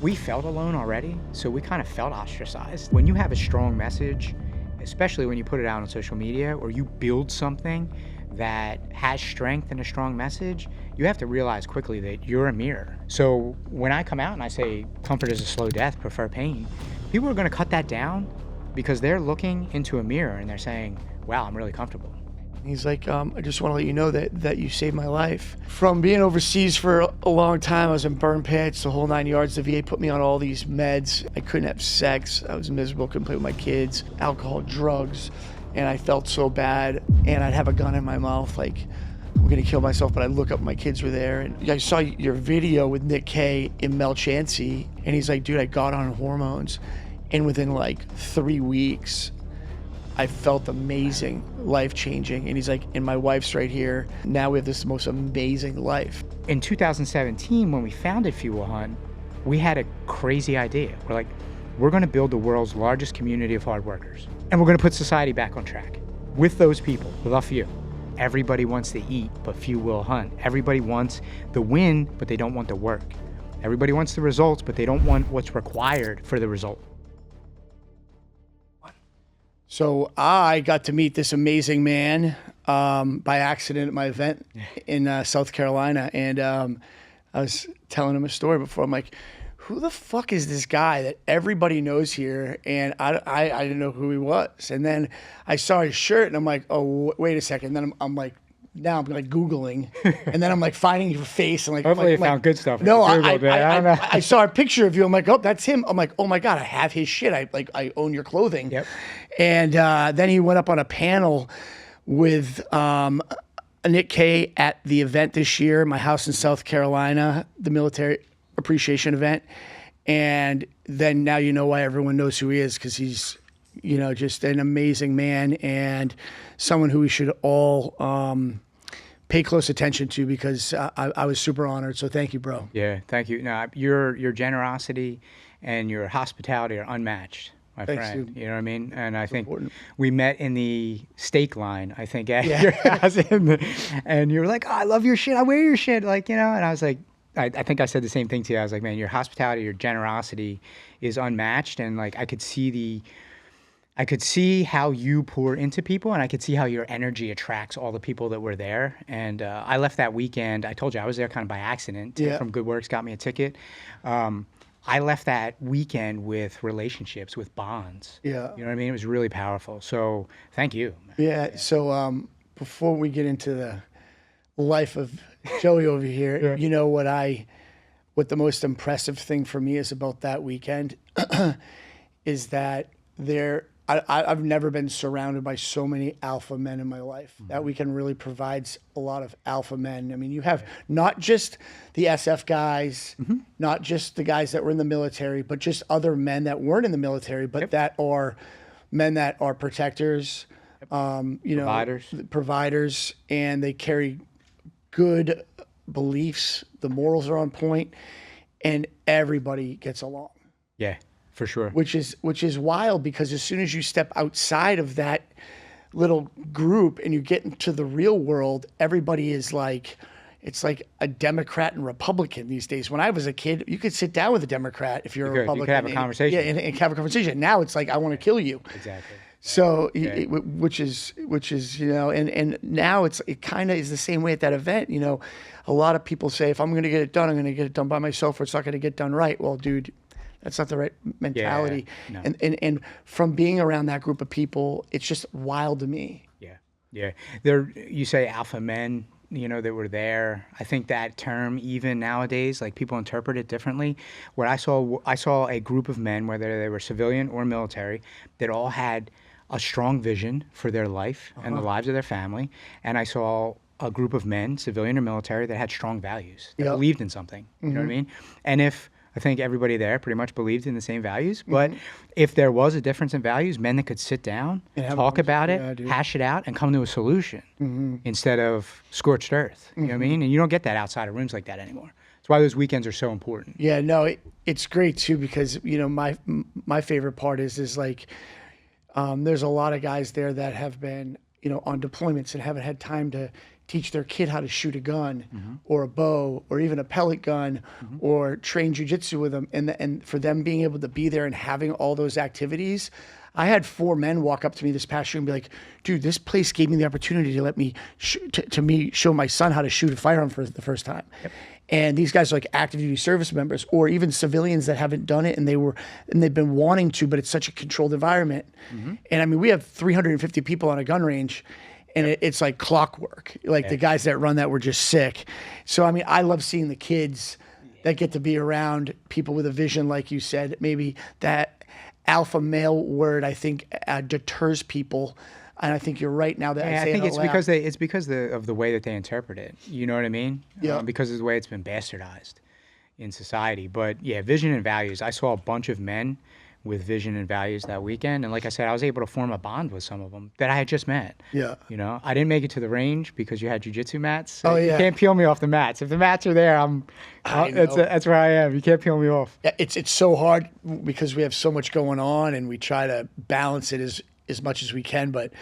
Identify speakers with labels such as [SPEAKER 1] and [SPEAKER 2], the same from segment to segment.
[SPEAKER 1] We felt alone already, so we kind of felt ostracized. When you have a strong message, especially when you put it out on social media or you build something that has strength and a strong message, you have to realize quickly that you're a mirror. So when I come out and I say, comfort is a slow death, prefer pain, people are gonna cut that down because they're looking into a mirror and they're saying, wow, I'm really comfortable.
[SPEAKER 2] He's like, I just want to let you know that you saved my life. From being overseas for a long time, I was in burn pits, the whole 9 yards. The VA put me on all these meds. I couldn't have sex. I was miserable, couldn't play with my kids, alcohol, drugs, and I felt so bad. And I'd have a gun in my mouth, like, I'm gonna kill myself, but I look up, my kids were there. And I saw your video with Nick K in Mel Chansey, and he's like, dude, I got on hormones. And within like 3 weeks, I felt amazing, life-changing. And he's like, and my wife's right here. Now we have this most amazing life.
[SPEAKER 1] In 2017, when we founded Fuel Hunt, we had a crazy idea. We're like, we're gonna build the world's largest community of hard workers. And we're gonna put society back on track with those people, with a few. Everybody wants to eat, but few will hunt. Everybody wants the win, but they don't want the work. Everybody wants the results, but they don't want what's required for the result.
[SPEAKER 2] So I got to meet this amazing man by accident at my event in South Carolina. And I was telling him a story before. I'm like, who the fuck is this guy that everybody knows here? And I didn't know who he was. And then I saw his shirt and I'm like, oh, wait a second. And then I'm like, now I'm like Googling, and then I'm like finding your face and like.
[SPEAKER 1] Hopefully you found good stuff.
[SPEAKER 2] No, I saw a picture of you. I'm like, oh, that's him. I'm like, oh my God, I have his shit. I own your clothing.
[SPEAKER 1] Yep.
[SPEAKER 2] And then he went up on a panel with Nick K at the event this year, my house in South Carolina, the military appreciation event. And then now you know why everyone knows who he is, because he's, you know, just an amazing man and someone who we should all pay close attention to, because I was super honored. So thank you, bro.
[SPEAKER 1] Yeah, thank you. No, your generosity and your hospitality are unmatched, my friend.
[SPEAKER 2] Dude.
[SPEAKER 1] You know what I mean? And I think
[SPEAKER 2] important.
[SPEAKER 1] we met in the steak line, I think, at your house. And you were like, oh, I love your shit. I wear your shit. Like, you know, and I was like, I think I said the same thing to you. I was like, man, your hospitality, your generosity is unmatched. And like, I could see how you pour into people, and I could see how your energy attracts all the people that were there. And I left that weekend. I told you I was there kind of by accident. Tim from Good Works got me a ticket. I left that weekend with relationships, with bonds.
[SPEAKER 2] Yeah.
[SPEAKER 1] You know what I mean? It was really powerful. So thank you.
[SPEAKER 2] Yeah. So before we get into the life of Joey over here, you know what the most impressive thing for me is about that weekend is that I've never been surrounded by so many alpha men in my life. Mm-hmm. That weekend really provides a lot of alpha men. I mean, you have not just the SF guys, not just the guys that were in the military, but just other men that weren't in the military, but that are men that are protectors, you know, providers, and they carry good beliefs. The morals are on point, and everybody gets along.
[SPEAKER 1] Yeah. For sure.
[SPEAKER 2] Which is wild, because as soon as you step outside of that little group and you get into the real world, everybody is like, it's like a Democrat and Republican these days. When I was a kid, you could sit down with a Democrat if you're a Republican.
[SPEAKER 1] You could have a conversation.
[SPEAKER 2] Yeah, and have a conversation. Now it's like, I want to kill you.
[SPEAKER 1] Exactly.
[SPEAKER 2] So, which is, you know, and now it kind of is the same way at that event. You know, a lot of people say, if I'm going to get it done, I'm going to get it done by myself, or it's not going to get done right. Well, dude, that's not the right mentality.
[SPEAKER 1] Yeah, no.
[SPEAKER 2] And from being around that group of people, it's just wild to me.
[SPEAKER 1] Yeah. Yeah. You say alpha men, you know, that were there. I think that term, even nowadays, like, people interpret it differently. Where I saw a group of men, whether they were civilian or military, that all had a strong vision for their life and the lives of their family. And I saw a group of men, civilian or military, that had strong values, that believed in something. You know what I mean? And I think everybody there pretty much believed in the same values. But if there was a difference in values, men that could sit down, talk about it, hash it out, and come to a solution instead of scorched earth. You know what I mean? And you don't get that outside of rooms like that anymore. That's why those weekends are so important.
[SPEAKER 2] Yeah, no, it's great too, because, you know, my favorite part is like, there's a lot of guys there that have been, you know, on deployments and haven't had time to teach their kid how to shoot a gun or a bow or even a pellet gun or train jujitsu with them. And for them being able to be there and having all those activities, I had 4 men walk up to me this past year and be like, dude, this place gave me the opportunity to let me, show my son how to shoot a firearm for the first time. Yep. And these guys are like active duty service members or even civilians that haven't done it and they've been wanting to, but it's such a controlled environment. And I mean, we have 350 people on a gun range and it's like clockwork. Like the guys that run that were just sick. So, I mean, I love seeing the kids that get to be around people with a vision, like you said. Maybe that alpha male word, I think, deters people. And I think you're right now that I say
[SPEAKER 1] think it's
[SPEAKER 2] loud.
[SPEAKER 1] because of the way that they interpret it. You know what I mean?
[SPEAKER 2] Yeah.
[SPEAKER 1] Because of the way it's been bastardized in society. But yeah, vision and values. I saw a bunch of men with vision and values that weekend, and like I said, I was able to form a bond with some of them that I had just met.
[SPEAKER 2] Yeah.
[SPEAKER 1] You know, I didn't make it to the range because you had jujitsu mats. So
[SPEAKER 2] Oh, yeah.
[SPEAKER 1] You can't peel me off the mats. If the mats are there, that's where I am. You can't peel me off.
[SPEAKER 2] Yeah, it's so hard because we have so much going on and we try to balance it as much as we can. But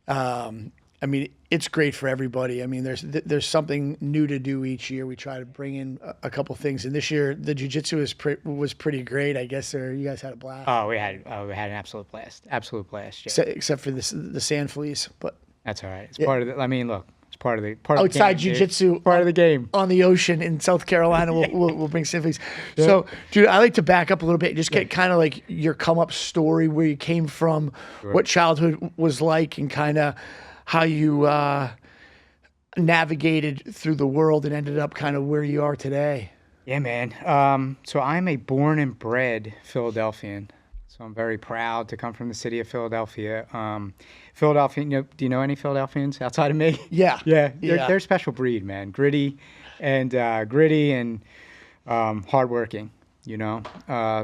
[SPEAKER 2] I mean, it's great for everybody. I mean, there's something new to do each year. We try to bring in a couple things, and this year the jiu-jitsu was pretty great. I guess you guys had a blast.
[SPEAKER 1] Oh, we had an absolute blast.
[SPEAKER 2] Except for the sand fleas, but
[SPEAKER 1] that's all right. It's part of the. I mean, look, it's part of the
[SPEAKER 2] outside
[SPEAKER 1] the game,
[SPEAKER 2] jiu-jitsu,
[SPEAKER 1] part of the game.
[SPEAKER 2] On the ocean in South Carolina. We'll bring sand fleas. Yeah. So, dude, I like to back up a little bit, and just get kind of like your come up story, where you came from, what childhood was like, and kind of how you navigated through the world and ended up kind of where you are today.
[SPEAKER 1] Yeah, man. So I'm a born and bred Philadelphian. So I'm very proud to come from the city of Philadelphia. Philadelphia, do you know any Philadelphians outside of me?
[SPEAKER 2] Yeah.
[SPEAKER 1] Yeah. They're a special breed, man. Gritty and hardworking, you know.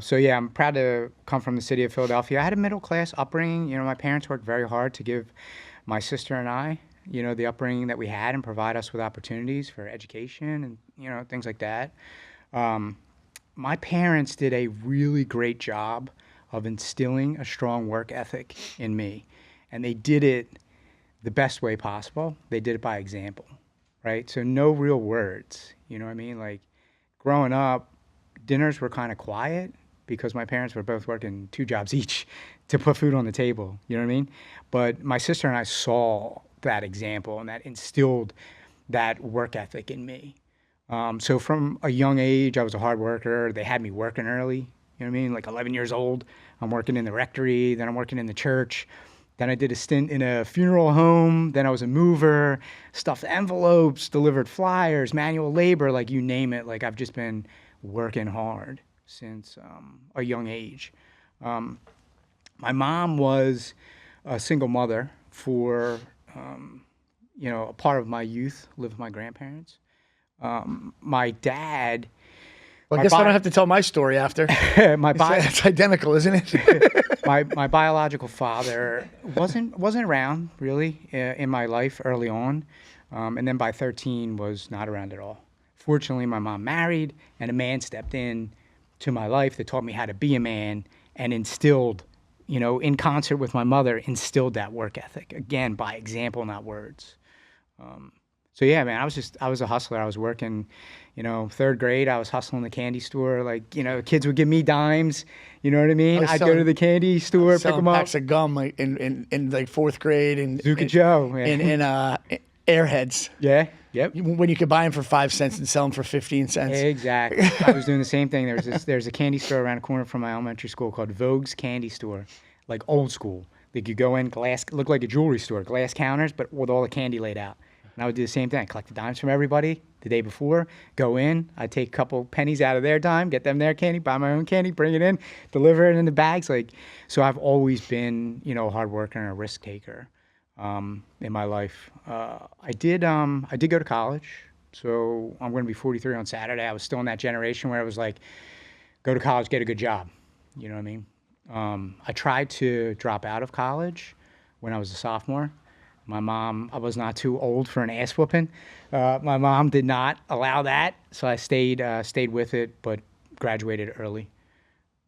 [SPEAKER 1] So yeah, I'm proud to come from the city of Philadelphia. I had a middle class upbringing. You know, my parents worked very hard to give my sister and I, you know, the upbringing that we had and provide us with opportunities for education and, you know, things like that. My parents did a really great job of instilling a strong work ethic in me. And they did it the best way possible. They did it by example, right? So no real words, you know what I mean? Like growing up, dinners were kind of quiet because my parents were both working 2 jobs each to put food on the table, you know what I mean? But my sister and I saw that example and that instilled that work ethic in me. So from a young age, I was a hard worker. They had me working early, you know what I mean? Like 11 years old, I'm working in the rectory, then I'm working in the church. Then I did a stint in a funeral home. Then I was a mover, stuffed envelopes, delivered flyers, manual labor, like you name it. Like I've just been working hard since a young age. My mom was a single mother for, you know, a part of my youth, lived with my grandparents. My dad...
[SPEAKER 2] Well, I guess I don't have to tell my story after. It's identical, isn't it?
[SPEAKER 1] my biological father wasn't around really in my life early on, and then by 13 was not around at all. Fortunately, my mom married, and a man stepped in to my life that taught me how to be a man and instilled, you know, in concert with my mother, instilled that work ethic again by example, not words. So yeah, man, I was a hustler. I was working, you know, 3rd grade. I was hustling the candy store. Like, you know, kids would give me dimes. You know what I mean? I'd go to the candy store, pick them up.
[SPEAKER 2] Packs of gum like in like 4th grade and
[SPEAKER 1] Zuka Joe,
[SPEAKER 2] in Airheads.
[SPEAKER 1] Yeah. Yep.
[SPEAKER 2] When you could buy them for 5 cents and sell them for 15 cents.
[SPEAKER 1] Exactly. I was doing the same thing. There's a candy store around the corner from my elementary school called Vogue's Candy Store, like old school. Like you go in, looked like a jewelry store, glass counters, but with all the candy laid out. And I would do the same thing. I'd collect the dimes from everybody the day before, go in, I'd take a couple pennies out of their dime, get them their candy, buy my own candy, bring it in, deliver it in the bags. Like, so I've always been, you know, a hard worker and a risk taker in my life. I did go to college. So I'm going to be 43 on Saturday. I was still in that generation where it was like, go to college, get a good job. You know what I mean? I tried to drop out of college when I was a sophomore. My mom, I was not too old for an ass whooping. My mom did not allow that, so I stayed with it, but graduated early.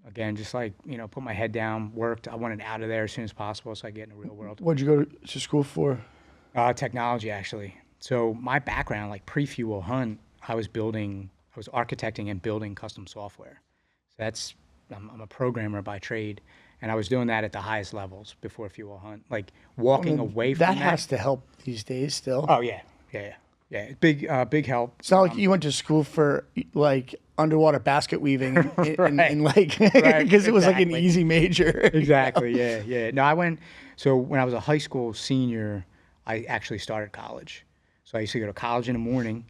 [SPEAKER 1] Again, just like, you know, put my head down, worked. I wanted out of there as soon as possible so I could get in the real world.
[SPEAKER 2] What'd you go to school for?
[SPEAKER 1] Technology, actually. So my background, like pre-Fuel Hunt, I was architecting and building custom software. So I'm a programmer by trade, and I was doing that at the highest levels before Fuel Hunt. Like
[SPEAKER 2] I
[SPEAKER 1] walking
[SPEAKER 2] mean,
[SPEAKER 1] away
[SPEAKER 2] that
[SPEAKER 1] from that.
[SPEAKER 2] has to help these days still.
[SPEAKER 1] Oh yeah, yeah, yeah. Big help.
[SPEAKER 2] It's not like you went to school for like underwater basket weaving
[SPEAKER 1] Right.
[SPEAKER 2] and like
[SPEAKER 1] Right,
[SPEAKER 2] because it was like an
[SPEAKER 1] exactly.
[SPEAKER 2] easy major.
[SPEAKER 1] Exactly. Yeah, yeah. No, so when I was a high school senior, I actually started college. So I used to go to college in the morning,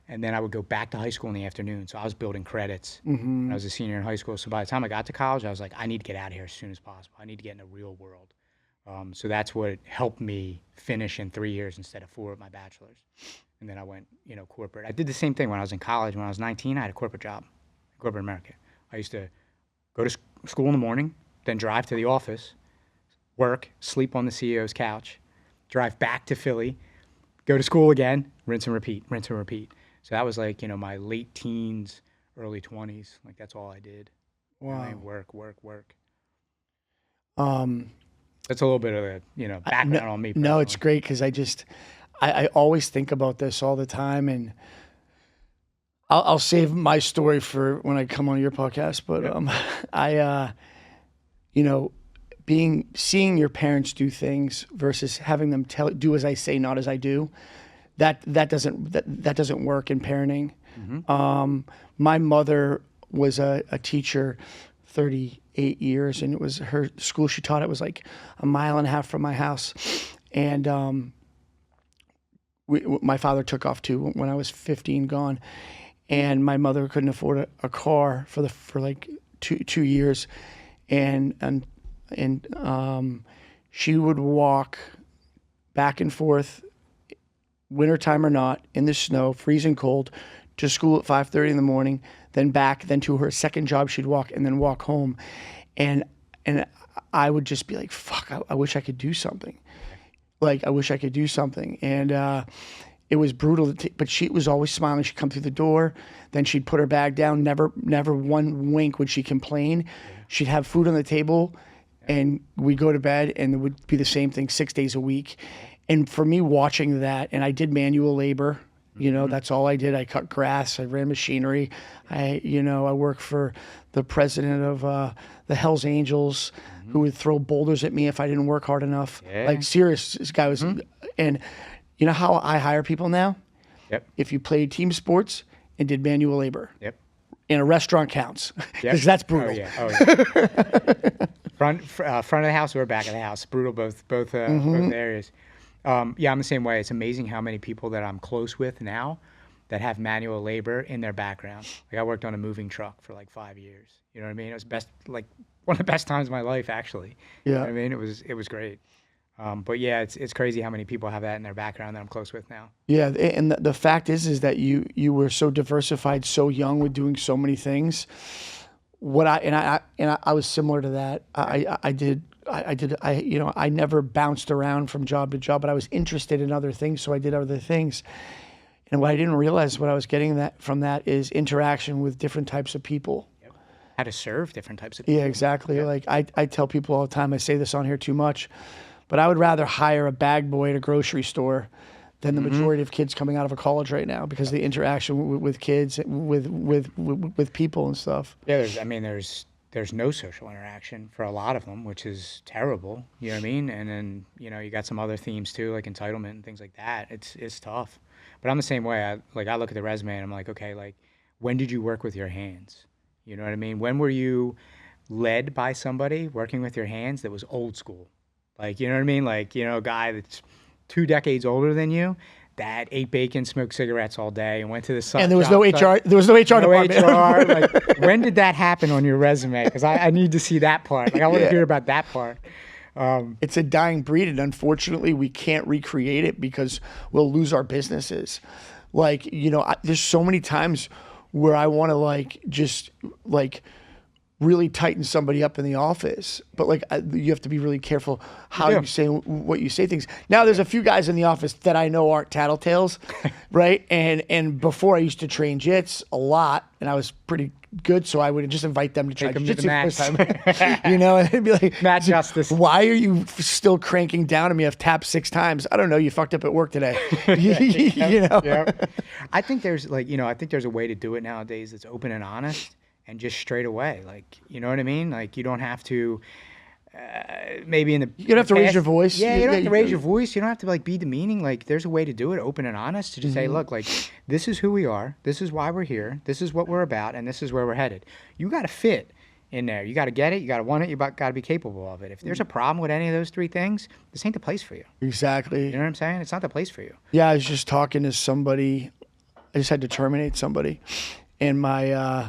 [SPEAKER 1] and then I would go back to high school in the afternoon. So I was building credits when I was a senior in high school. So by the time I got to college, I was like, I need to get out of here as soon as possible. I need to get in the real world. So that's what helped me finish in 3 years instead of 4 of my bachelor's. And then I went, corporate. I did the same thing when I was in college. When I was 19, I had a corporate job, corporate America. I used to go to school in the morning, then drive to the office, work, sleep on the CEO's couch, drive back to Philly, go to school again, rinse and repeat, rinse and repeat. So that was like, my late teens, early 20s. Like that's all I did.
[SPEAKER 2] Wow.
[SPEAKER 1] Work.
[SPEAKER 2] Um,
[SPEAKER 1] That's a little bit of a, background on me.
[SPEAKER 2] no, it's
[SPEAKER 1] Personally.
[SPEAKER 2] great because I always think about this all the time, and I'll save my story for when I come on your podcast. But I seeing your parents do things versus having them do as I say, not as I do, that doesn't work in parenting. My mother was a teacher 38 years, and it was her school she taught. It was like a mile and a half from my house, and my father took off too when I was 15, gone, and my mother couldn't afford a car for like 2 years, and she would walk back and forth, wintertime or not, in the snow, freezing cold, to school at 5:30 in the morning, then back, then to her second job she'd walk, and then walk home, and I would just be like, fuck, I wish I could do something. Like, I wish I could do something. And it was brutal, but she was always smiling. She'd come through the door, then she'd put her bag down. Never one wink would she complain. She'd have food on the table, and we'd go to bed, and it would be the same thing 6 days a week. And for me, watching that, and I did manual labor. That's all I did. I cut grass. I ran machinery. I worked for the president of the Hells Angels, who would throw boulders at me if I didn't work hard enough.
[SPEAKER 1] Yeah.
[SPEAKER 2] Like, serious, this guy was, and you know how I hire people now?
[SPEAKER 1] Yep.
[SPEAKER 2] If you played team sports and did manual labor.
[SPEAKER 1] Yep.
[SPEAKER 2] In a restaurant counts,
[SPEAKER 1] Yep.
[SPEAKER 2] because that's brutal.
[SPEAKER 1] Oh yeah. Front of the house or back of the house, brutal both areas. I'm the same way. It's amazing how many people that I'm close with now that have manual labor in their background. Like I worked on a moving truck for like 5 years. You know what I mean? It was one of the best times of my life, actually. You know what I mean? It was great. But yeah, it's crazy how many people have that in their background that I'm close with now.
[SPEAKER 2] Yeah, and the fact is that you were so diversified, so young, with doing so many things. I was similar to that. I never bounced around from job to job, but I was interested in other things, so I did other things. And what I didn't realize, what I was getting from that is interaction with different types of people.
[SPEAKER 1] Yep. How to serve different types of people.
[SPEAKER 2] Yeah, exactly. Yeah. Like I tell people all the time, I say this on here too much, but I would rather hire a bag boy at a grocery store than the majority of kids coming out of a college right now, because the interaction with kids, with people and stuff.
[SPEAKER 1] Yeah, there's no social interaction for a lot of them, which is terrible. You know what I mean? And then you got some other themes too, like entitlement and things like that. It's tough. But I'm the same way. I look at the resume and I'm like, okay, like when did you work with your hands? You know what I mean? When were you led by somebody working with your hands that was old school? Like, you know what I mean? Like, a guy that's 2 decades older than you that ate bacon, smoked cigarettes all day, and went to the sun.
[SPEAKER 2] And there was no HR. There was no HR department.
[SPEAKER 1] HR. Like, when did that happen on your resume? Because I need to see that part. Like, I want to hear about that part.
[SPEAKER 2] It's a dying breed, and unfortunately, we can't recreate it because we'll lose our businesses. Like, there's so many times where I want to just really tighten somebody up in the office, but like you have to be really careful how you say what you say things. Now there's a few guys in the office that I know aren't tattletales, right? And before I used to train jits a lot, and I was pretty good, so I would just invite them to try jiu-jitsu first time, you know, and they'd be like,
[SPEAKER 1] Matt Justice,
[SPEAKER 2] why are you still cranking down at me? I've tapped 6 times. I don't know. You fucked up at work today. You know?
[SPEAKER 1] I think there's I think there's a way to do it nowadays that's open and honest. And just straight away, like, you know what I mean? Like, you don't have to, maybe in the
[SPEAKER 2] you don't have to raise your voice.
[SPEAKER 1] Yeah, you don't have to raise your voice. You don't have to like be demeaning. Like, there's a way to do it, open and honest, to just say, look, like, this is who we are. This is why we're here. This is what we're about, and this is where we're headed. You got to fit in there. You got to get it. You got to want it. You got to be capable of it. If there's a problem with any of those 3 things, this ain't the place for you.
[SPEAKER 2] Exactly.
[SPEAKER 1] You know what I'm saying? It's not the place for you.
[SPEAKER 2] Yeah, I was just talking to somebody. I just had to terminate somebody. And my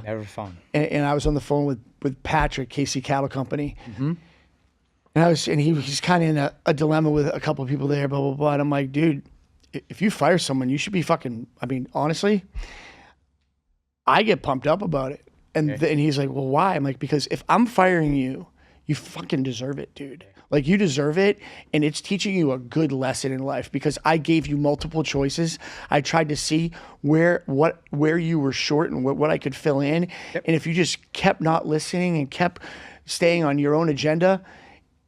[SPEAKER 1] never fun.
[SPEAKER 2] And I was on the phone with Patrick, Casey Cattle Company, and he's kind of in a dilemma with a couple of people there, blah blah blah. And I'm like, dude, if you fire someone, you should be fucking. I mean, honestly, I get pumped up about it. And and he's like, well, why? I'm like, because if I'm firing you, you fucking deserve it, dude. Like, you deserve it, and it's teaching you a good lesson in life because I gave you multiple choices. I tried to see where you were short and what I could fill in. And if you just kept not listening and kept staying on your own agenda,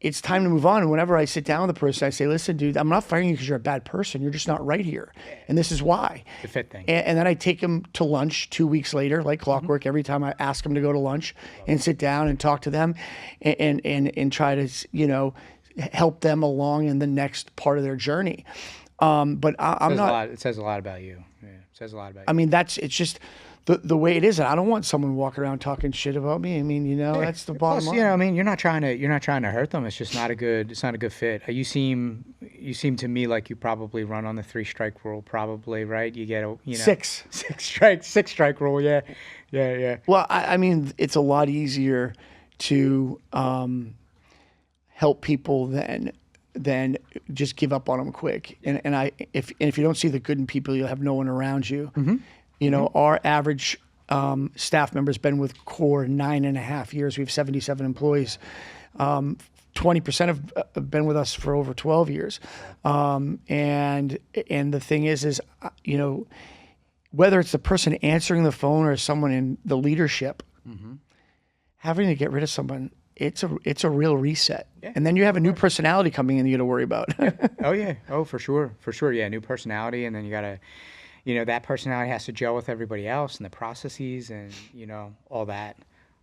[SPEAKER 2] it's time to move on. And whenever I sit down with the person, I say, listen, dude, I'm not firing you because you're a bad person. You're just not right here. And this is why.
[SPEAKER 1] The fit thing.
[SPEAKER 2] And then I take him to lunch 2 weeks later, like clockwork. Every time I ask him to go to lunch and sit down and talk to them and try to, you know, help them along in the next part of their journey. But I'm not.
[SPEAKER 1] It says a lot about you. Yeah, it says a lot about you.
[SPEAKER 2] I mean, it's just the way it is. And I don't want someone walking around talking shit about me. I mean, you know, that's the bottom line.
[SPEAKER 1] You know, I mean, you're not trying to hurt them. It's just not a good fit. You seem to me like you probably run on the 3-strike rule, probably, right? You get six strike rule. Yeah.
[SPEAKER 2] Well, I mean, it's a lot easier to help people than just give up on them quick. And if you don't see the good in people, you'll have no one around you. You know, our average staff member's been with Core 9.5 years. We have 77 employees. 20% have been with us for over 12 years. And the thing is, you know, whether it's the person answering the phone or someone in the leadership, having to get rid of someone, it's a real reset. Yeah. And then you have a new personality coming in you got to worry about.
[SPEAKER 1] Oh, yeah. Oh, for sure. Yeah, new personality. And then you got to, you know, that personality has to gel with everybody else and the processes and, you know, all that.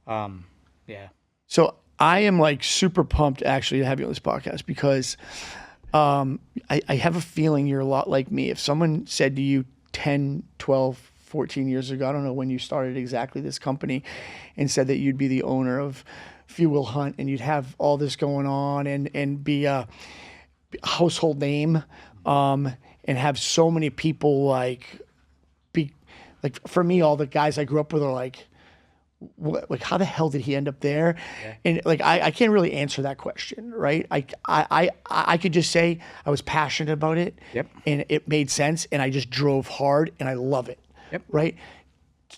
[SPEAKER 1] Yeah.
[SPEAKER 2] So I am like super pumped actually to have you on this podcast because I have a feeling you're a lot like me. If someone said to you 10, 12, 14 years ago, I don't know when you started exactly this company, and said that you'd be the owner of Fuel Hunt and you'd have all this going on and be a household name, and have so many people like for me, all the guys I grew up with are like, what, like how the hell did he end up there? Yeah. And like I can't really answer that question, right? I could just say I was passionate about it, and it made sense, and I just drove hard, and I love it, right?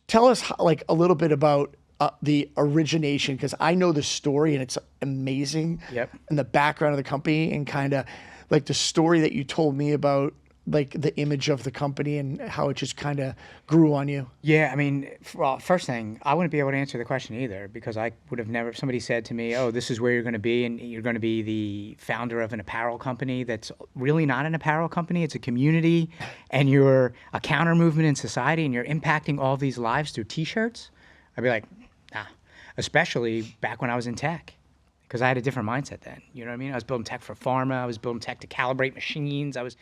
[SPEAKER 2] Tell us like a little bit about the origination, because I know the story and it's amazing, and the background of the company and kind of like the story that you told me about, like the image of the company and how it just kind of grew on you.
[SPEAKER 1] Yeah, I mean, well, first thing, I wouldn't be able to answer the question either, because I would have never, if somebody said to me, oh, this is where you're going to be, and you're going to be the founder of an apparel company that's really not an apparel company, it's a community, and you're a counter movement in society, and you're impacting all these lives through t-shirts, I'd be like, nah, especially back when I was in tech. Because I had a different mindset then, you know what I mean? I was building tech for pharma, I was building tech to calibrate machines, it's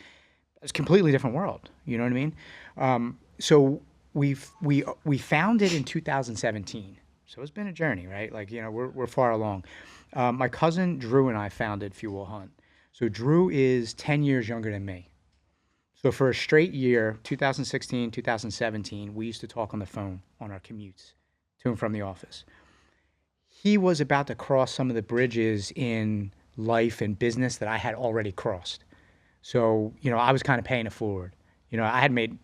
[SPEAKER 1] a completely different world. You know what I mean? So we founded in 2017. So it's been a journey, right? Like, you know, we're far along. My cousin Drew and I founded Fuel Hunt. So Drew is 10 years younger than me. So for a straight year, 2016, 2017, we used to talk on the phone on our commutes to and from the office. He was about to cross some of the bridges in life and business that I had already crossed. So, you know, I was kind of paying it forward. You know, I had made,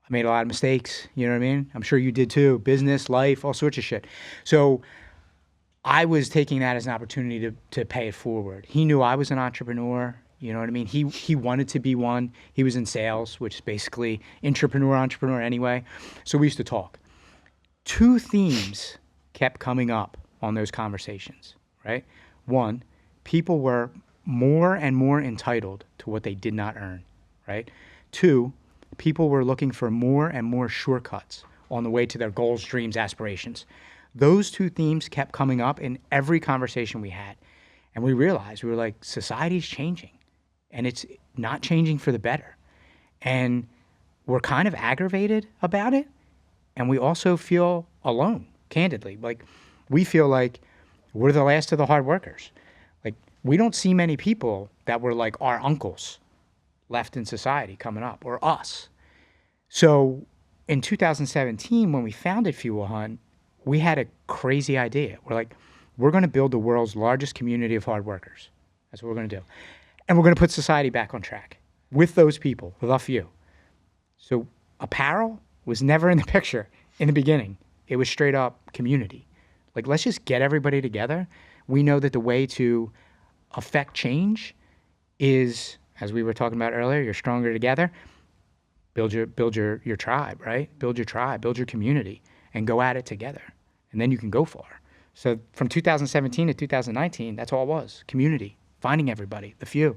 [SPEAKER 1] I made a lot of mistakes. You know what I mean? I'm sure you did too. Business, life, all sorts of shit. So I was taking that as an opportunity to pay it forward. He knew I was an entrepreneur. You know what I mean? He wanted to be one. He was in sales, which is basically entrepreneur anyway. So we used to talk. Two themes kept coming up on those conversations, right? One, people were more and more entitled to what they did not earn, right? Two, people were looking for more and more shortcuts on the way to their goals, dreams, aspirations. Those two themes kept coming up in every conversation we had. And we realized, we were like, society's changing and it's not changing for the better. And we're kind of aggravated about it. And we also feel alone, candidly. Like, we feel like we're the last of the hard workers. Like, we don't see many people that were like our uncles left in society coming up, or us. So in 2017, when we founded Fuel Hunt, we had a crazy idea. We're like, we're going to build the world's largest community of hard workers. That's what we're going to do. And we're going to put society back on track with those people, the few. So Apparel was never in the picture in the beginning. It was straight up community. Like, let's just get everybody together. We know that the way to affect change is, as we were talking about earlier, you're stronger together. Build your tribe, right? Build your tribe, build your community, and go at it together. And then you can go far. So from 2017 to 2019, that's all it was. Community, finding everybody, the few.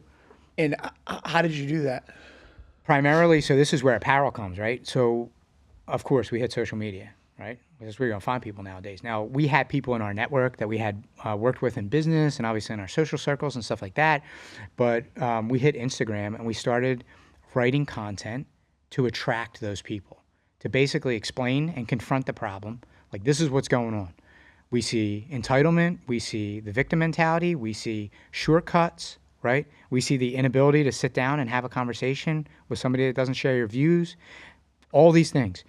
[SPEAKER 2] And how did you do that?
[SPEAKER 1] Primarily, so this is where Apparel comes, right? So, of course, we hit social media, right? Because we're going to find people nowadays. Now, we had people in our network that we had worked with in business and obviously in our social circles and stuff like that. But we hit Instagram and we started writing content to attract those people, to basically explain and confront the problem. Like, this is what's going on. We see entitlement. We see the victim mentality. We see shortcuts, right? We see the inability to sit down and have a conversation with somebody that doesn't share your views, all these things.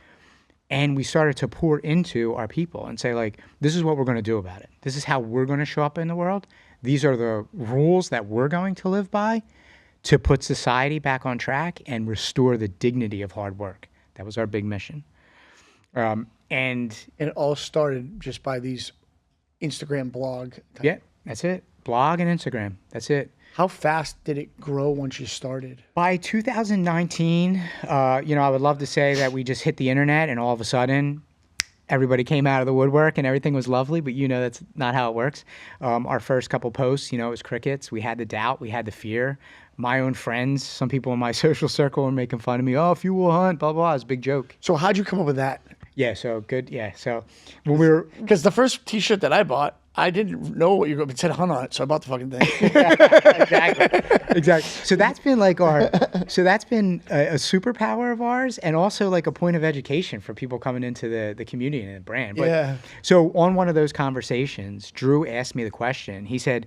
[SPEAKER 1] And we started to pour into our people and say, like, this is what we're going to do about it. This is how we're going to show up in the world. These are the rules that we're going to live by to put society back on track and restore the dignity of hard work. That was our big mission. And
[SPEAKER 2] it all started just by these Instagram blog.
[SPEAKER 1] Yeah, that's it. Blog and Instagram. That's it.
[SPEAKER 2] How fast did it grow once you started?
[SPEAKER 1] By 2019, I would love to say that we just hit the internet and all of a sudden everybody came out of the woodwork and everything was lovely, but that's not how it works. Our first couple posts, it was crickets. We had the doubt. We had the fear. My own friends, some people in my social circle were making fun of me. Oh, Fuel Hunt, blah, blah. It's a big joke.
[SPEAKER 2] So how'd you come up with that?
[SPEAKER 1] Yeah, so good. Yeah, so when we were...
[SPEAKER 2] Because the first T-shirt that I bought, I didn't know what you were going to... It said Hunt on it, so I bought the fucking thing.
[SPEAKER 1] Exactly. So that's been like a superpower of ours and also like a point of education for people coming into the community and the brand. But,
[SPEAKER 2] yeah.
[SPEAKER 1] So on one of those conversations, Drew asked me the question. He said,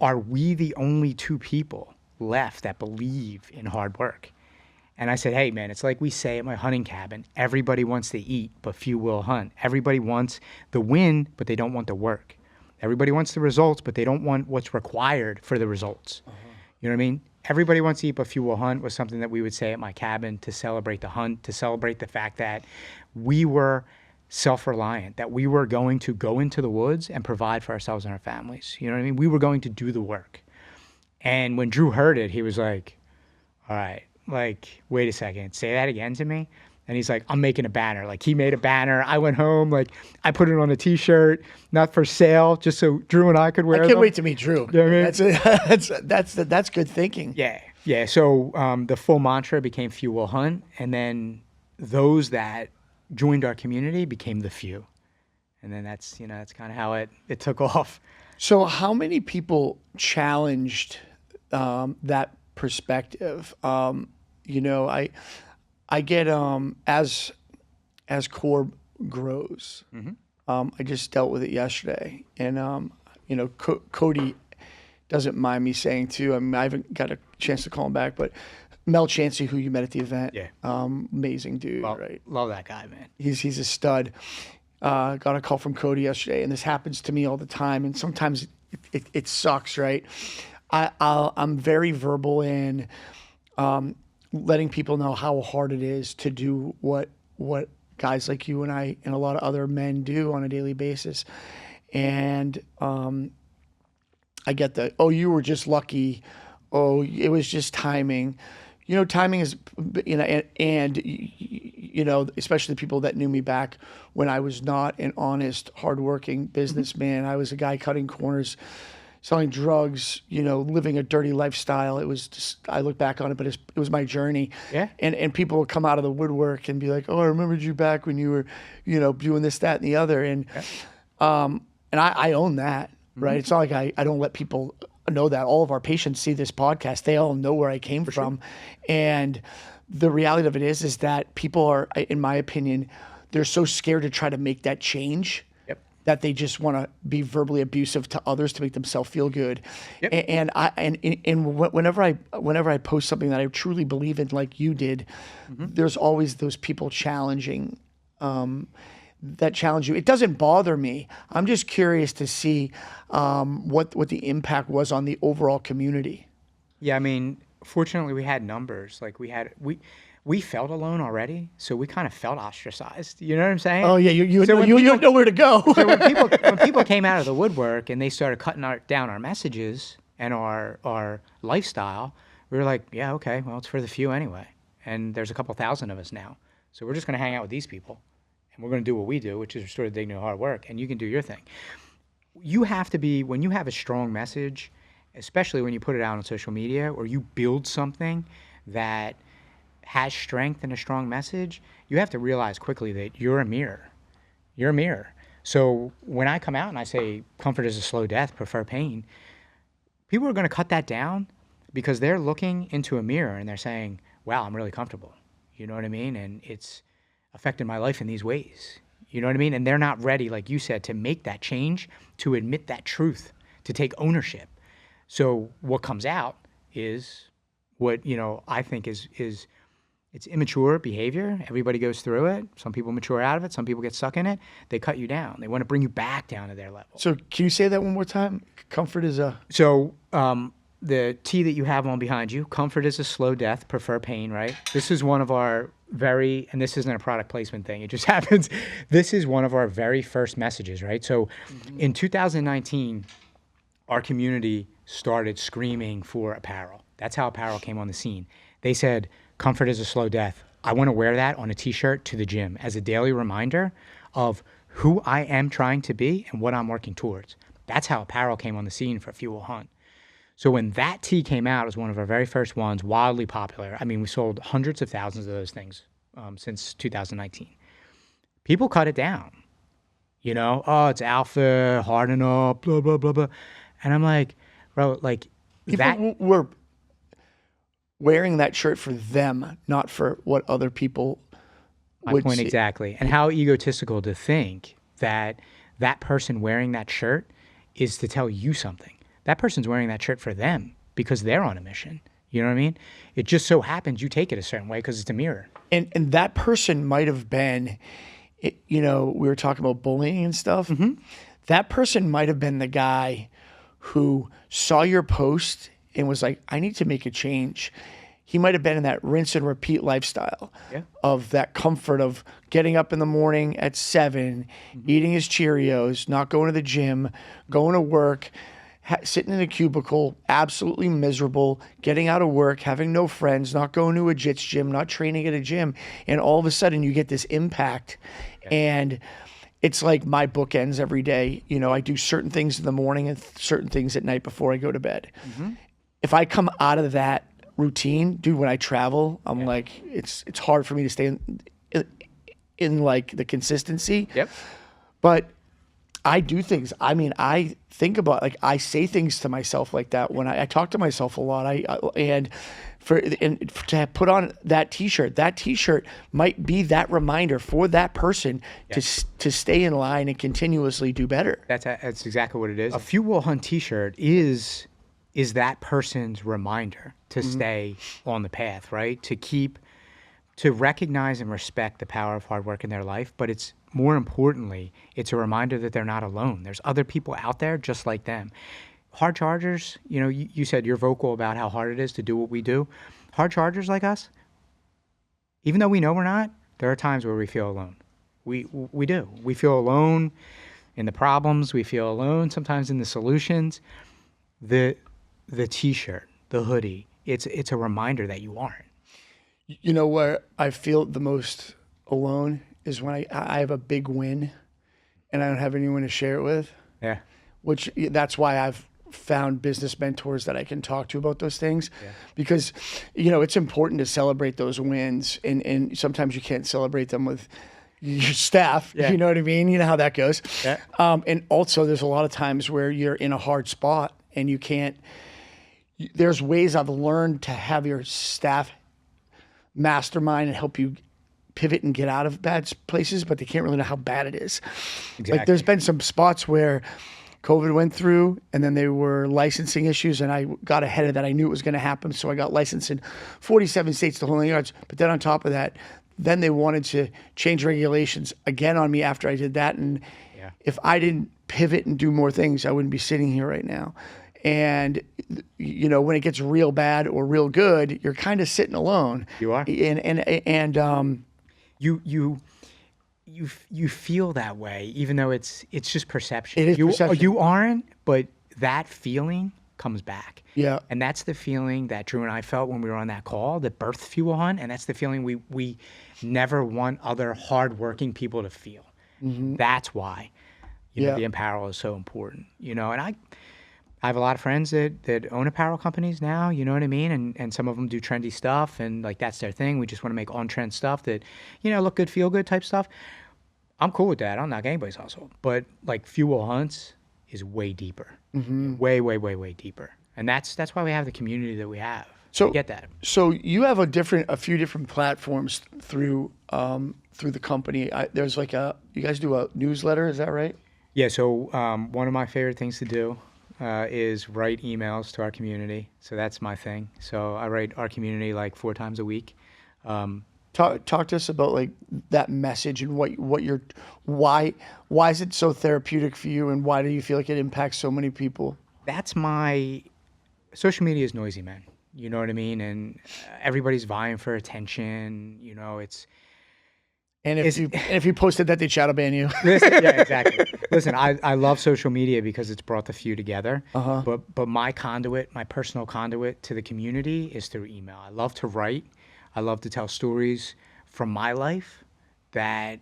[SPEAKER 1] are we the only two people left that believe in hard work? And I said, hey, man, it's like we say at my hunting cabin, everybody wants to eat, but few will hunt. Everybody wants the win, but they don't want the work. Everybody wants the results, but they don't want what's required for the results. Uh-huh. You know what I mean? Everybody wants to eat, but few will hunt was something that we would say at my cabin to celebrate the hunt, to celebrate the fact that we were self-reliant, that we were going to go into the woods and provide for ourselves and our families. You know what I mean? We were going to do the work. And when Drew heard it, he was like, all right. Like, wait a second, say that again to me. And he's like, I'm making a banner. Like, he made a banner. I went home, like, I put it on a T-shirt, not for sale, just so Drew and I could wear it.
[SPEAKER 2] I can't wait to meet Drew.
[SPEAKER 1] You know what I
[SPEAKER 2] mean? That's good thinking.
[SPEAKER 1] Yeah, yeah. So the full mantra became Few Will Hunt, and then those that joined our community became the few. And then that's kind of how it took off.
[SPEAKER 2] So how many people challenged that perspective? I get as Core grows. Mm-hmm. I just dealt with it yesterday, and Cody doesn't mind me saying too. I mean, I haven't got a chance to call him back, but Mel Chancey, who you met at the event,
[SPEAKER 1] yeah,
[SPEAKER 2] amazing dude, right?
[SPEAKER 1] Love that guy, man.
[SPEAKER 2] He's a stud. Got a call from Cody yesterday, and this happens to me all the time, and sometimes it sucks, right? I'm very verbal in letting people know how hard it is to do what guys like you and I and a lot of other men do on a daily basis. And I get the, oh, you were just lucky. Oh, it was just timing. Timing is, especially the people that knew me back when I was not an honest, hardworking businessman. I was a guy cutting corners, selling drugs, living a dirty lifestyle. It was just, I look back on it, but it was my journey.
[SPEAKER 1] Yeah.
[SPEAKER 2] And people would come out of the woodwork and be like, oh, I remembered you back when you were, doing this, that, and the other. And, and I own that, right? It's not like I don't let people know that. All of our patients see this podcast. They all know where I came from. Sure. And the reality of it is that people are, in my opinion, they're so scared to try to make that change. Yep. That they just want to be verbally abusive to others to make themselves feel good. Yep. And whenever I post something that I truly believe in, like you did, there's always those people challenging, that challenge you. It doesn't bother me. I'm just curious to see what the impact was on the overall community.
[SPEAKER 1] Yeah, I mean, fortunately, we had numbers. Like we felt alone already, so we kind of felt ostracized. You know what I'm saying?
[SPEAKER 2] Oh yeah, you had nowhere to go.
[SPEAKER 1] So when people came out of the woodwork and they started cutting down our messages and our lifestyle, we were like, yeah, okay, well, it's for the few anyway, and there's a couple thousand of us now, so we're just going to hang out with these people. We're going to do what we do, which is restore the dignity of hard work, and you can do your thing. You have to be, when you have a strong message, especially when you put it out on social media or you build something that has strength and a strong message, you have to realize quickly that you're a mirror. You're a mirror. So when I come out and I say, comfort is a slow death, prefer pain, people are going to cut that down because they're looking into a mirror and they're saying, wow, I'm really comfortable. You know what I mean? And it's affected my life in these ways. You know what I mean? And they're not ready, like you said, to make that change, to admit that truth, to take ownership. So what comes out is what, I think is it's immature behavior. Everybody goes through it. Some people mature out of it. Some people get stuck in it. They cut you down. They want to bring you back down to their level.
[SPEAKER 2] So can you say that one more time? Comfort is a...
[SPEAKER 1] So the T that you have on behind you, comfort is a slow death, prefer pain, right? This is one of our and this isn't a product placement thing, it just happens. This is one of our very first messages, right? So in 2019, our community started screaming for apparel. That's how apparel came on the scene. They said, comfort is a slow death. I want to wear that on a t-shirt to the gym as a daily reminder of who I am trying to be and what I'm working towards. That's how apparel came on the scene for Fuel Hunt. So when that tee came out, it was one of our very first ones, wildly popular. I mean, we sold hundreds of thousands of those things since 2019. People cut it down. Oh, it's alpha, harden up, blah, blah, blah, blah. And I'm like, bro, like that.
[SPEAKER 2] People were wearing that shirt for them, not for what other people would
[SPEAKER 1] My point
[SPEAKER 2] see.
[SPEAKER 1] Exactly. And how egotistical to think that that person wearing that shirt is to tell you something. That person's wearing that shirt for them because they're on a mission. You know what I mean? It just so happens you take it a certain way because it's a mirror.
[SPEAKER 2] And that person might have been, we were talking about bullying and stuff. Mm-hmm. That person might have been the guy who saw your post and was like, I need to make a change. He might have been in that rinse and repeat lifestyle of that comfort of getting up in the morning at 7, eating his Cheerios, not going to the gym, going to work, sitting in a cubicle, absolutely miserable, getting out of work, having no friends, not going to a jits gym, not training at a gym. And all of a sudden you get this impact. And it's like my book ends every day. I do certain things in the morning and certain things at night before I go to bed. Mm-hmm. If I come out of that routine, dude, when I travel, I'm like, it's hard for me to stay in like the consistency. Yep. But I do things. I mean, I think about, like, I say things to myself like that when I talk to myself a lot. And to put on that t-shirt might be that reminder for that person to stay in line and continuously do better.
[SPEAKER 1] That's exactly what it is. A Fuel Hunt t-shirt is that person's reminder to stay on the path, right? To recognize and respect the power of hard work in their life, but it's more importantly, it's a reminder that they're not alone. There's other people out there just like them. Hard chargers, you said you're vocal about how hard it is to do what we do. Hard chargers like us, Even though we know we're not, there are times where we feel alone. We do. We feel alone in the problems. We feel alone sometimes in the solutions. The t-shirt, the hoodie, it's a reminder that you aren't.
[SPEAKER 2] You know where I feel the most alone is when I have a big win and I don't have anyone to share it with,
[SPEAKER 1] Yeah.
[SPEAKER 2] which that's why I've found business mentors that I can talk to about those things,
[SPEAKER 1] Yeah.
[SPEAKER 2] because, you know, it's important to celebrate those wins, and sometimes you can't celebrate them with your staff.
[SPEAKER 1] Yeah.
[SPEAKER 2] You know what I mean? You know how that goes.
[SPEAKER 1] Yeah.
[SPEAKER 2] And also there's a lot of times where you're in a hard spot and you can't, there's ways I've learned to have your staff mastermind and help you pivot and get out of bad places, but they can't really know how bad it is.
[SPEAKER 1] Exactly.
[SPEAKER 2] Like there's been some spots where COVID went through and then there were licensing issues and I got ahead of that. I knew it was going to happen. So I got licensed in 47 states, the whole 9 yards. But then on top of that, then they wanted to change regulations again on me after I did that. And
[SPEAKER 1] Yeah.
[SPEAKER 2] if I didn't pivot and do more things, I wouldn't be sitting here right now. And, you know, when it gets real bad or real good, you're kind of sitting alone.
[SPEAKER 1] You are.
[SPEAKER 2] And
[SPEAKER 1] You feel that way, even though it's just perception.
[SPEAKER 2] It is perception.
[SPEAKER 1] You aren't, but that feeling comes back.
[SPEAKER 2] Yeah.
[SPEAKER 1] And that's the feeling that Drew and I felt when we were on that call, the birth fuel hunt, and that's the feeling we never want other hardworking people to feel. That's why, you know,
[SPEAKER 2] Yeah.
[SPEAKER 1] the apparel is so important. You know, and I have a lot of friends that own apparel companies now, you know what I mean? And some of them do trendy stuff, and like that's their thing. We just want to make on-trend stuff that, you know, look good, feel good type stuff. I'm cool with that. I don't knock anybody's hustle. But like fuel hunts is way deeper. Way, way, way, way deeper. And that's why we have the community that we have.
[SPEAKER 2] So
[SPEAKER 1] I get that.
[SPEAKER 2] So you have a few different platforms through the company. There's like you guys do a newsletter, is that right?
[SPEAKER 1] Yeah, so one of my favorite things to do is write emails to our community. So that's my thing. So I write our community like 4 times a week.
[SPEAKER 2] Talk to us about like that message and why is it so therapeutic for you, and why do you feel like it impacts so many people?
[SPEAKER 1] That's my social media is noisy, man. You know what I mean? And everybody's vying for attention. You know, it's
[SPEAKER 2] And if you posted that, they'd shadow ban you.
[SPEAKER 1] yeah, exactly. Listen, I love social media because it's brought the few together. But my conduit, my personal conduit to the community is through email. I love to write. I love to tell stories from my life that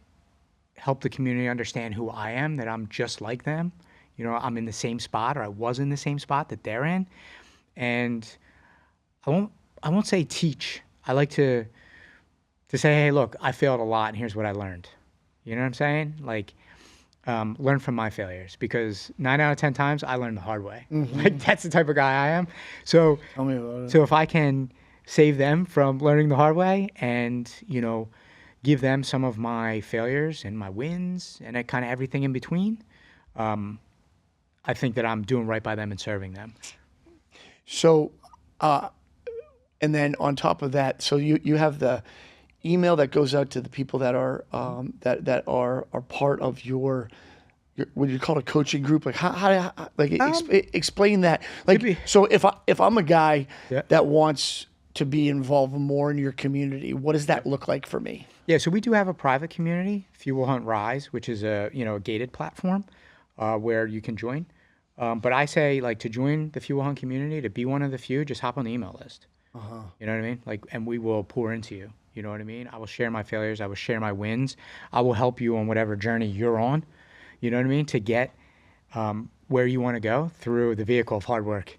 [SPEAKER 1] help the community understand who I am, that I'm just like them. You know, I'm in the same spot, or I was in the same spot that they're in. And I won't say teach. I like to say, hey, look, I failed a lot, and here's what I learned. You know what I'm saying? Like, learn from my failures, because 9 out of 10 times I learned the hard way. Like, that's the type of guy I am. So,
[SPEAKER 2] Tell me about it.
[SPEAKER 1] so if I can save them from learning the hard way, and, you know, give them some of my failures and my wins and kind of everything in between, I think that I'm doing right by them and serving them.
[SPEAKER 2] So, and then on top of that, so you have the email that goes out to the people that are that are part of your what do you call it, a coaching group? Like how like explain that. Like, so if I'm a guy that wants to be involved more in your community, what does that look like for me?
[SPEAKER 1] Yeah, so we do have a private community, Fuel Hunt Rise, which is a gated platform where you can join. But I say, like, to join the Fuel Hunt community, to be one of the few, just hop on the email list. You know what I mean? Like, and we will pour into you. You know what I mean? I will share my failures. I will share my wins. I will help you on whatever journey you're on. You know what I mean? To get where you want to go through the vehicle of hard work.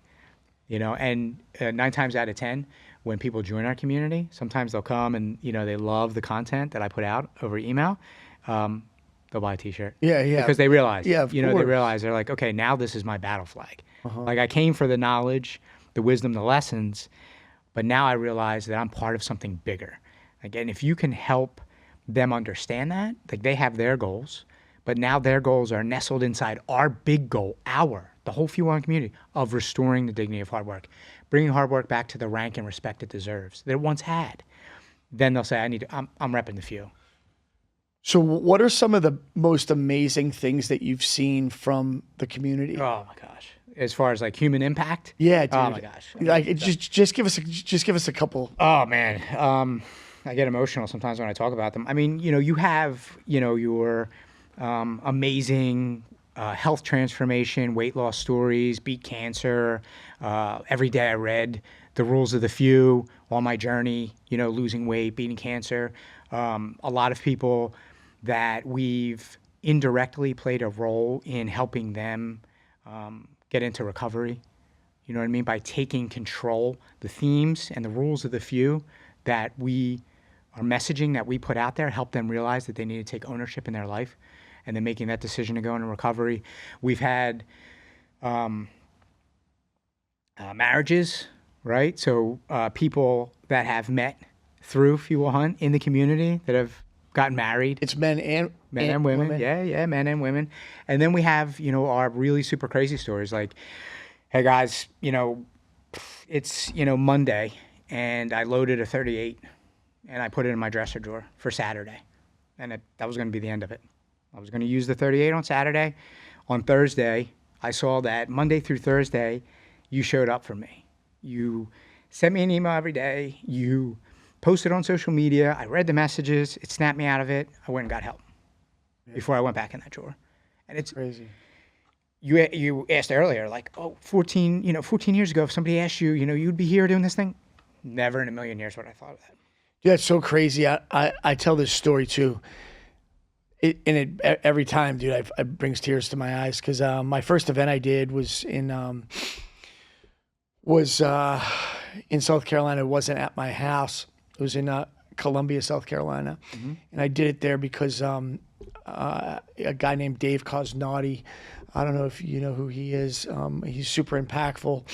[SPEAKER 1] You know, and 9 times out of 10, when people join our community, sometimes they'll come and, you know, they love the content that I put out over email. They'll buy a t-shirt.
[SPEAKER 2] Yeah.
[SPEAKER 1] Because they realize,
[SPEAKER 2] Yeah, of
[SPEAKER 1] they
[SPEAKER 2] course.
[SPEAKER 1] realize, they're like, okay, now this is my battle flag. Like, I came for the knowledge, the wisdom, the lessons, but now I realize that I'm part of something bigger. Again, if you can help them understand that, like, they have their goals, but now their goals are nestled inside our big goal, the whole Fuel Hunt community, of restoring the dignity of hard work, bringing hard work back to the rank and respect it deserves, that it once had. Then they'll say, I'm repping the few.
[SPEAKER 2] So what are some of the most amazing things that you've seen from the community?
[SPEAKER 1] Oh my gosh. As far as like human impact?
[SPEAKER 2] Yeah, dude.
[SPEAKER 1] Oh my gosh.
[SPEAKER 2] Like, just give us a couple.
[SPEAKER 1] Oh man. I get emotional sometimes when I talk about them. I mean, you have, your amazing health transformation, weight loss stories, beat cancer. Every day I read The Rules of the Few on my journey, losing weight, beating cancer. A lot of people that we've indirectly played a role in helping them get into recovery. You know what I mean? By taking control, the themes and the rules of the few that we our messaging that we put out there, help them realize that they need to take ownership in their life, and then making that decision to go into recovery. We've had marriages, right? So people that have met through Fuel Hunt in the community that have gotten married.
[SPEAKER 2] It's men and
[SPEAKER 1] women. Yeah, men and women. And then we have, our really super crazy stories like, hey guys, it's, Monday and I loaded a 38 and I put it in my dresser drawer for Saturday. And that was going to be the end of it. I was going to use the 38 on Saturday. On Thursday, I saw that Monday through Thursday, you showed up for me. You sent me an email every day. You posted on social media. I read the messages. It snapped me out of it. I went and got help before I went back in that drawer. And it's
[SPEAKER 2] crazy.
[SPEAKER 1] You asked earlier, like, 14 years ago, if somebody asked you, you'd be here doing this thing, never in a million years would I thought of that.
[SPEAKER 2] Yeah, it's so crazy. I tell this story too. Every time, dude, it brings tears to my eyes because my first event I did was in South Carolina. It wasn't at my house. It was in Columbia, South Carolina, and I did it there because a guy named Dave Cosnati. I don't know if you know who he is. He's super impactful.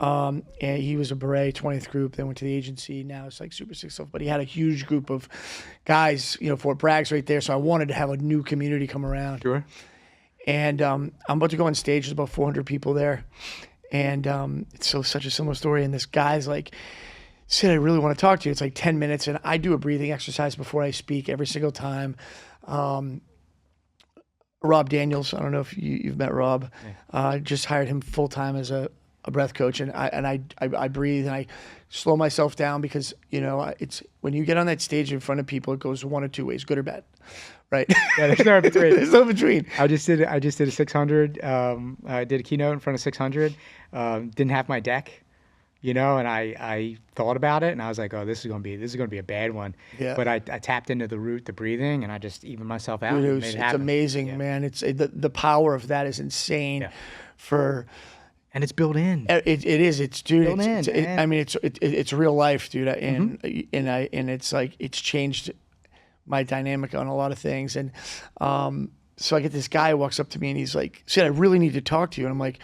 [SPEAKER 2] And he was a Beret 20th group, then went to the agency. Now it's like super successful. But he had a huge group of guys, Fort Bragg's right there. So I wanted to have a new community come around.
[SPEAKER 1] Sure.
[SPEAKER 2] And I'm about to go on stage. There's about 400 people there. And it's such a similar story. And this guy's like, Sid, I really want to talk to you. It's like 10 minutes. And I do a breathing exercise before I speak every single time. Rob Daniels, I don't know if you've met Rob. Yeah. Just hired him full time as a breath coach, and I breathe and I slow myself down because it's when you get on that stage in front of people, it goes one of two ways, good or bad, right?
[SPEAKER 1] Yeah, there's no between.
[SPEAKER 2] There's no between.
[SPEAKER 1] I just did a 600. I did a keynote in front of 600. Didn't have my deck. And I thought about it, and I was like, "Oh, this is gonna be a bad one."
[SPEAKER 2] Yeah.
[SPEAKER 1] But I tapped into the breathing, and I just evened myself out.
[SPEAKER 2] Dude, it's amazing, man. It's the power of that is insane. Yeah.
[SPEAKER 1] And it's built in.
[SPEAKER 2] It is. It's dude.
[SPEAKER 1] Built in.
[SPEAKER 2] I mean, it's real life, dude. And it's like it's changed my dynamic on a lot of things. And so I get this guy who walks up to me, and he's like, "Sid, I really need to talk to you." And I'm like,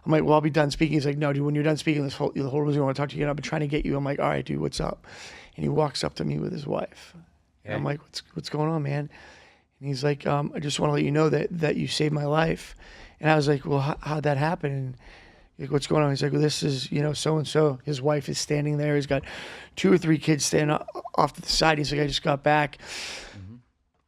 [SPEAKER 2] well, I'll be done speaking. He's like, no, dude, when you're done speaking, the whole room's going to want to talk to you. I've been trying to get you. I'm like, all right, dude, what's up? And he walks up to me with his wife. Yeah. And I'm like, what's going on, man? And he's like, I just want to let you know that you saved my life. And I was like, well, how'd that happen? And he's like, what's going on? He's like, well, this is, so-and-so. His wife is standing there. He's got 2 or 3 kids standing off to the side. He's like, I just got back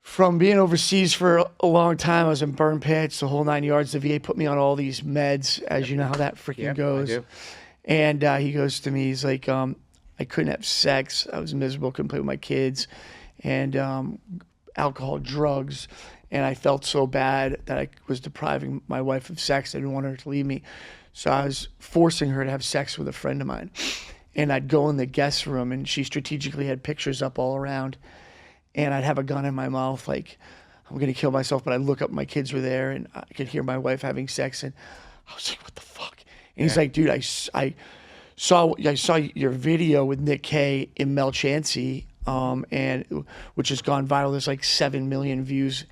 [SPEAKER 2] from being overseas for a long time. I was in burn pits, the whole 9 yards. The VA put me on all these meds, as you know how that freaking goes. I do. And he goes to me, he's like, I couldn't have sex. I was miserable, couldn't play with my kids, and alcohol, drugs. And I felt so bad that I was depriving my wife of sex. I didn't want her to leave me. So I was forcing her to have sex with a friend of mine. And I'd go in the guest room, and she strategically had pictures up all around. And I'd have a gun in my mouth, like, I'm going to kill myself. But I'd look up, my kids were there, and I could hear my wife having sex. And I was like, what the fuck? And he's like, dude, I saw your video with Nick Kay and Mel Chansey, and which has gone viral. There's like 7 million views.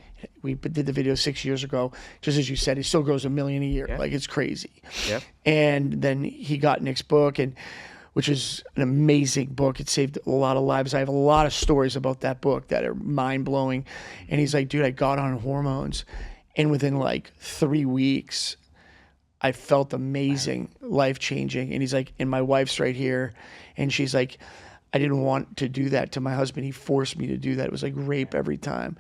[SPEAKER 2] We did the video 6 years ago. Just as you said, it still grows 1 million a year. Yeah. Like, it's crazy. Yep. And then he got Nick's book, which is an amazing book. It saved a lot of lives. I have a lot of stories about that book that are mind-blowing. And he's like, dude, I got on hormones. And within like 3 weeks, I felt amazing, life-changing. And he's like, and my wife's right here. And she's like, I didn't want to do that to my husband. He forced me to do that. It was like rape every time.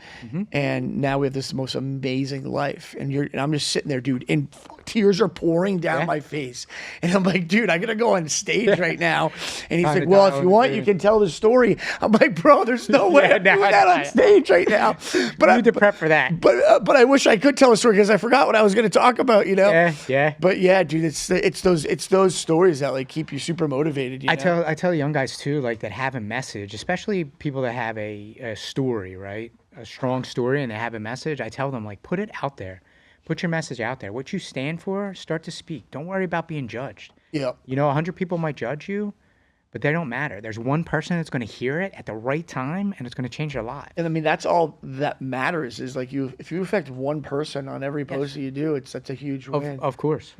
[SPEAKER 2] And now we have this most amazing life. And I'm just sitting there, dude, in tears are pouring down
[SPEAKER 1] Yeah.
[SPEAKER 2] my face. And I'm like, dude, I got to go on stage right now. And he's
[SPEAKER 1] Time
[SPEAKER 2] like,
[SPEAKER 1] to
[SPEAKER 2] well,
[SPEAKER 1] dial
[SPEAKER 2] if
[SPEAKER 1] in
[SPEAKER 2] you want,
[SPEAKER 1] the
[SPEAKER 2] you
[SPEAKER 1] dream.
[SPEAKER 2] can tell the story. I'm like, bro, there's no way
[SPEAKER 1] Yeah,
[SPEAKER 2] I'm doing that on
[SPEAKER 1] no.
[SPEAKER 2] stage right now. But
[SPEAKER 1] You need to prep for that.
[SPEAKER 2] But I wish I could tell a story because I forgot what I was going to talk about, you know?
[SPEAKER 1] Yeah.
[SPEAKER 2] But yeah, dude, it's those stories that like keep you super motivated, you know?
[SPEAKER 1] I tell young guys too, like that have a message, especially people that have a story, right? A strong story and they have a message. I tell them like, put it out there. Put your message out there. What you stand for, start to speak. Don't worry about being judged.
[SPEAKER 2] Yeah.
[SPEAKER 1] You know, 100 people might judge you, but they don't matter. There's one person that's going to hear it at the right time and it's going to change their lives.
[SPEAKER 2] And I mean, that's all that matters is like if you affect one person on every post that you do, that's a huge win.
[SPEAKER 1] Of course,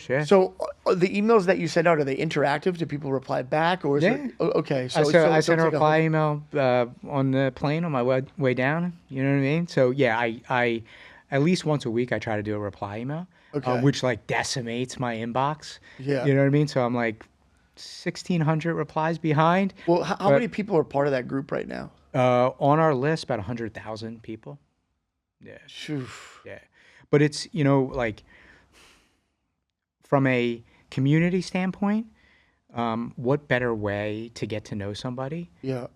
[SPEAKER 1] yeah.
[SPEAKER 2] So the emails that you send out, are they interactive? Do people reply back or is
[SPEAKER 1] Yeah.
[SPEAKER 2] it, okay.
[SPEAKER 1] I
[SPEAKER 2] So
[SPEAKER 1] I sent
[SPEAKER 2] it's
[SPEAKER 1] a
[SPEAKER 2] like
[SPEAKER 1] reply email on the plane on my way down. You know what I mean? So yeah, I at least once a week I try to do a reply email,
[SPEAKER 2] Okay.
[SPEAKER 1] which like decimates my inbox.
[SPEAKER 2] Yeah.
[SPEAKER 1] You know what I mean? So I'm like 1,600 replies behind.
[SPEAKER 2] Well, how
[SPEAKER 1] But,
[SPEAKER 2] many people are part of that group right now?
[SPEAKER 1] on our list, about 100,000 people. Yeah,
[SPEAKER 2] Phew.
[SPEAKER 1] yeah. But it's, you know, like from a community standpoint, what better way to get to know somebody?
[SPEAKER 2] Yeah.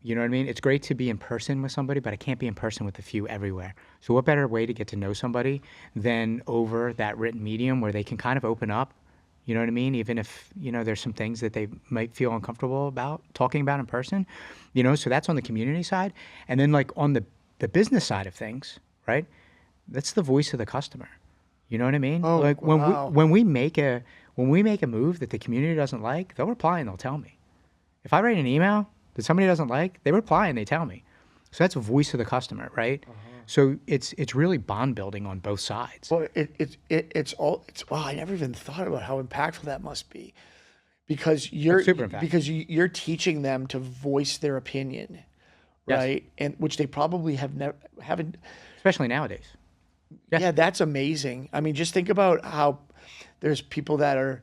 [SPEAKER 1] You know what I mean? It's great to be in person with somebody, but I can't be in person with a few everywhere. So what better way to get to know somebody than over that written medium where they can kind of open up, you know what I mean? Even if, you know, there's some things that they might feel uncomfortable about talking about in person, you know, so that's on the community side. And then like on the business side of things, right? That's the voice of the customer. You know what I mean?
[SPEAKER 2] Oh,
[SPEAKER 1] Like
[SPEAKER 2] wow.
[SPEAKER 1] when we make a move that the community doesn't like, they'll reply and they'll tell me. If I write an email that somebody doesn't like, they reply and they tell me. So that's a voice of the customer, right? So it's really bond building on both sides.
[SPEAKER 2] Well, wow, I never even thought about how impactful that must be. Because
[SPEAKER 1] super impactful.
[SPEAKER 2] you're teaching them to voice their opinion,
[SPEAKER 1] Yes.
[SPEAKER 2] right? And which they probably haven't.
[SPEAKER 1] Especially nowadays. Yeah.
[SPEAKER 2] Yeah, that's amazing. I mean, just think about how there's people that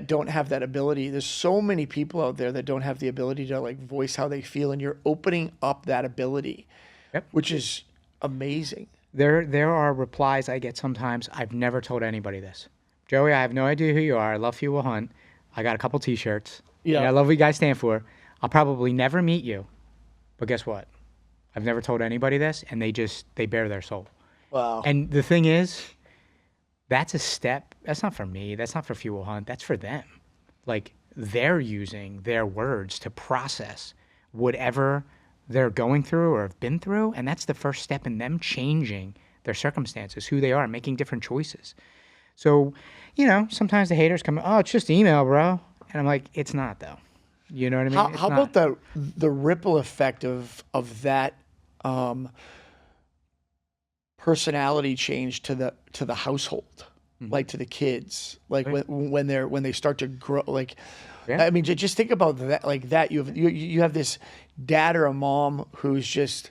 [SPEAKER 2] don't have that ability. There's so many people out there that don't have the ability to like voice how they feel, and you're opening up that ability,
[SPEAKER 1] Yep.
[SPEAKER 2] which is amazing.
[SPEAKER 1] There are replies I get sometimes. I've never told anybody this. Joey, I have no idea who you are. I love You Will Hunt. I got a couple T-shirts.
[SPEAKER 2] Yeah.
[SPEAKER 1] I love what you guys stand for. I'll probably never meet you, but guess what? I've never told anybody this, and they bare their soul.
[SPEAKER 2] Wow.
[SPEAKER 1] And the thing is, that's a step. That's not for me. That's not for Fuel Hunt. That's for them. Like they're using their words to process whatever they're going through or have been through. And that's the first step in them changing their circumstances, who they are, making different choices. So, you know, sometimes the haters come, oh, it's just email, bro. And I'm like, it's not though. You know what I mean? It's
[SPEAKER 2] How
[SPEAKER 1] not.
[SPEAKER 2] about the ripple effect of that personality change to the household, like to the kids, like
[SPEAKER 1] Right.
[SPEAKER 2] when they start to grow, like
[SPEAKER 1] Yeah.
[SPEAKER 2] I mean, just think about that, like that you have this dad or a mom who's just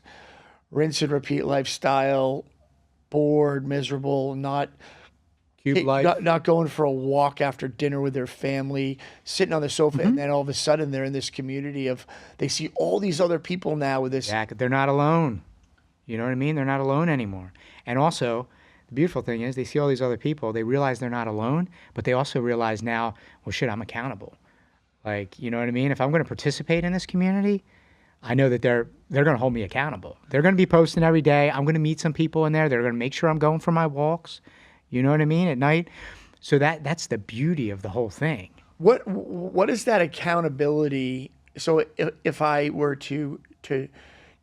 [SPEAKER 2] rinse and repeat lifestyle, bored, miserable, not
[SPEAKER 1] Cube life.
[SPEAKER 2] not going for a walk after dinner with their family, sitting on the sofa, and then all of a sudden they're in this community of they see all these other people now with this.
[SPEAKER 1] Yeah, they're not alone. You know what I mean? They're not alone anymore. And also, the beautiful thing is they see all these other people. They realize they're not alone, but they also realize now, well, shit, I'm accountable. Like, you know what I mean? If I'm going to participate in this community, I know that they're going to hold me accountable. They're going to be posting every day. I'm going to meet some people in there. They're going to make sure I'm going for my walks. You know what I mean? At night. So that's the beauty of the whole thing.
[SPEAKER 2] What is that accountability? So if I were to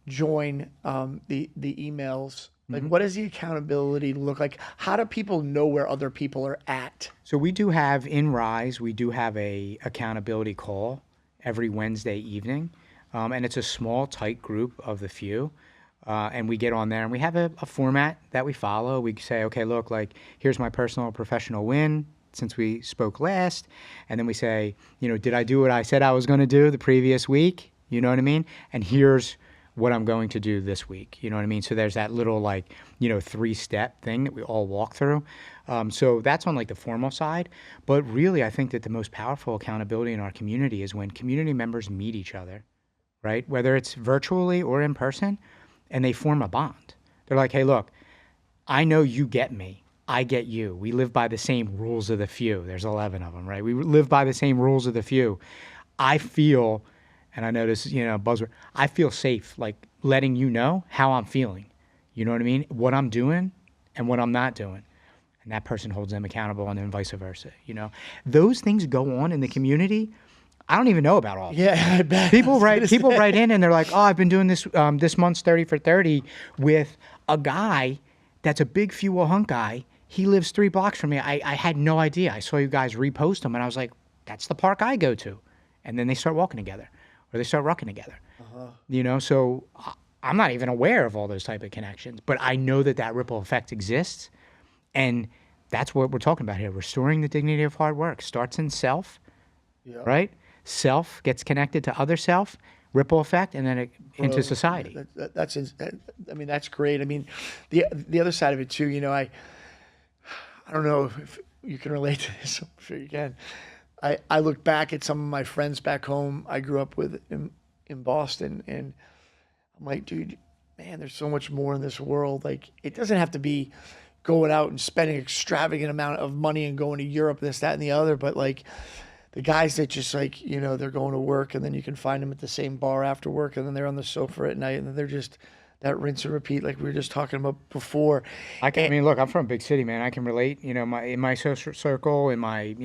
[SPEAKER 2] join the emails, like what does the accountability look like? How do people know where other people are at?
[SPEAKER 1] So we do have in Rise, we do have a accountability call every Wednesday evening. And it's a small, tight group of the few. And we get on there and we have a format that we follow. We say, okay, look, like, here's my personal or professional win since we spoke last. And then we say, you know, did I do what I said I was going to do the previous week? You know what I mean? And here's what I'm going to do this week. You know what I mean? So there's that little, like, you know, 3-step thing that we all walk through. So that's on like the formal side. But really, I think that the most powerful accountability in our community is when community members meet each other, right? Whether it's virtually or in person, and they form a bond. They're like, hey, look, I know you get me. I get you. We live by the same rules of the few. There's 11 of them, right? We live by the same rules of the few. I feel, and I know this is, buzzword, I feel safe, like letting you know how I'm feeling. You know what I mean? What I'm doing and what I'm not doing. And that person holds them accountable, and then vice versa. Those things go on in the community. I don't even know about all of them.
[SPEAKER 2] Yeah, I bet.
[SPEAKER 1] People write in and they're like, "Oh, I've been doing this month's 30 for 30 with a guy that's a big fuel hunt guy. He lives 3 blocks from me. I had no idea. I saw you guys repost him, and I was like, that's the park I go to." And then they start walking together, or they start rucking together. So I'm not even aware of all those type of connections, but I know that ripple effect exists, and that's what we're talking about here. Restoring the dignity of hard work starts in self, right? Self gets connected to other self, ripple effect, and then into society.
[SPEAKER 2] That's great. I mean, the other side of it too. I don't know if you can relate to this. I'm sure you can. I look back at some of my friends back home I grew up with in Boston, and I'm like, dude, man, there's so much more in this world. Like, it doesn't have to be going out and spending extravagant amount of money and going to Europe, this, that, and the other, but like the guys that just like, they're going to work and then you can find them at the same bar after work and then they're on the sofa at night and then they're just that rinse and repeat like we were just talking about before.
[SPEAKER 1] I mean, look, I'm from a big city, man. I can relate, in my social circle, in my,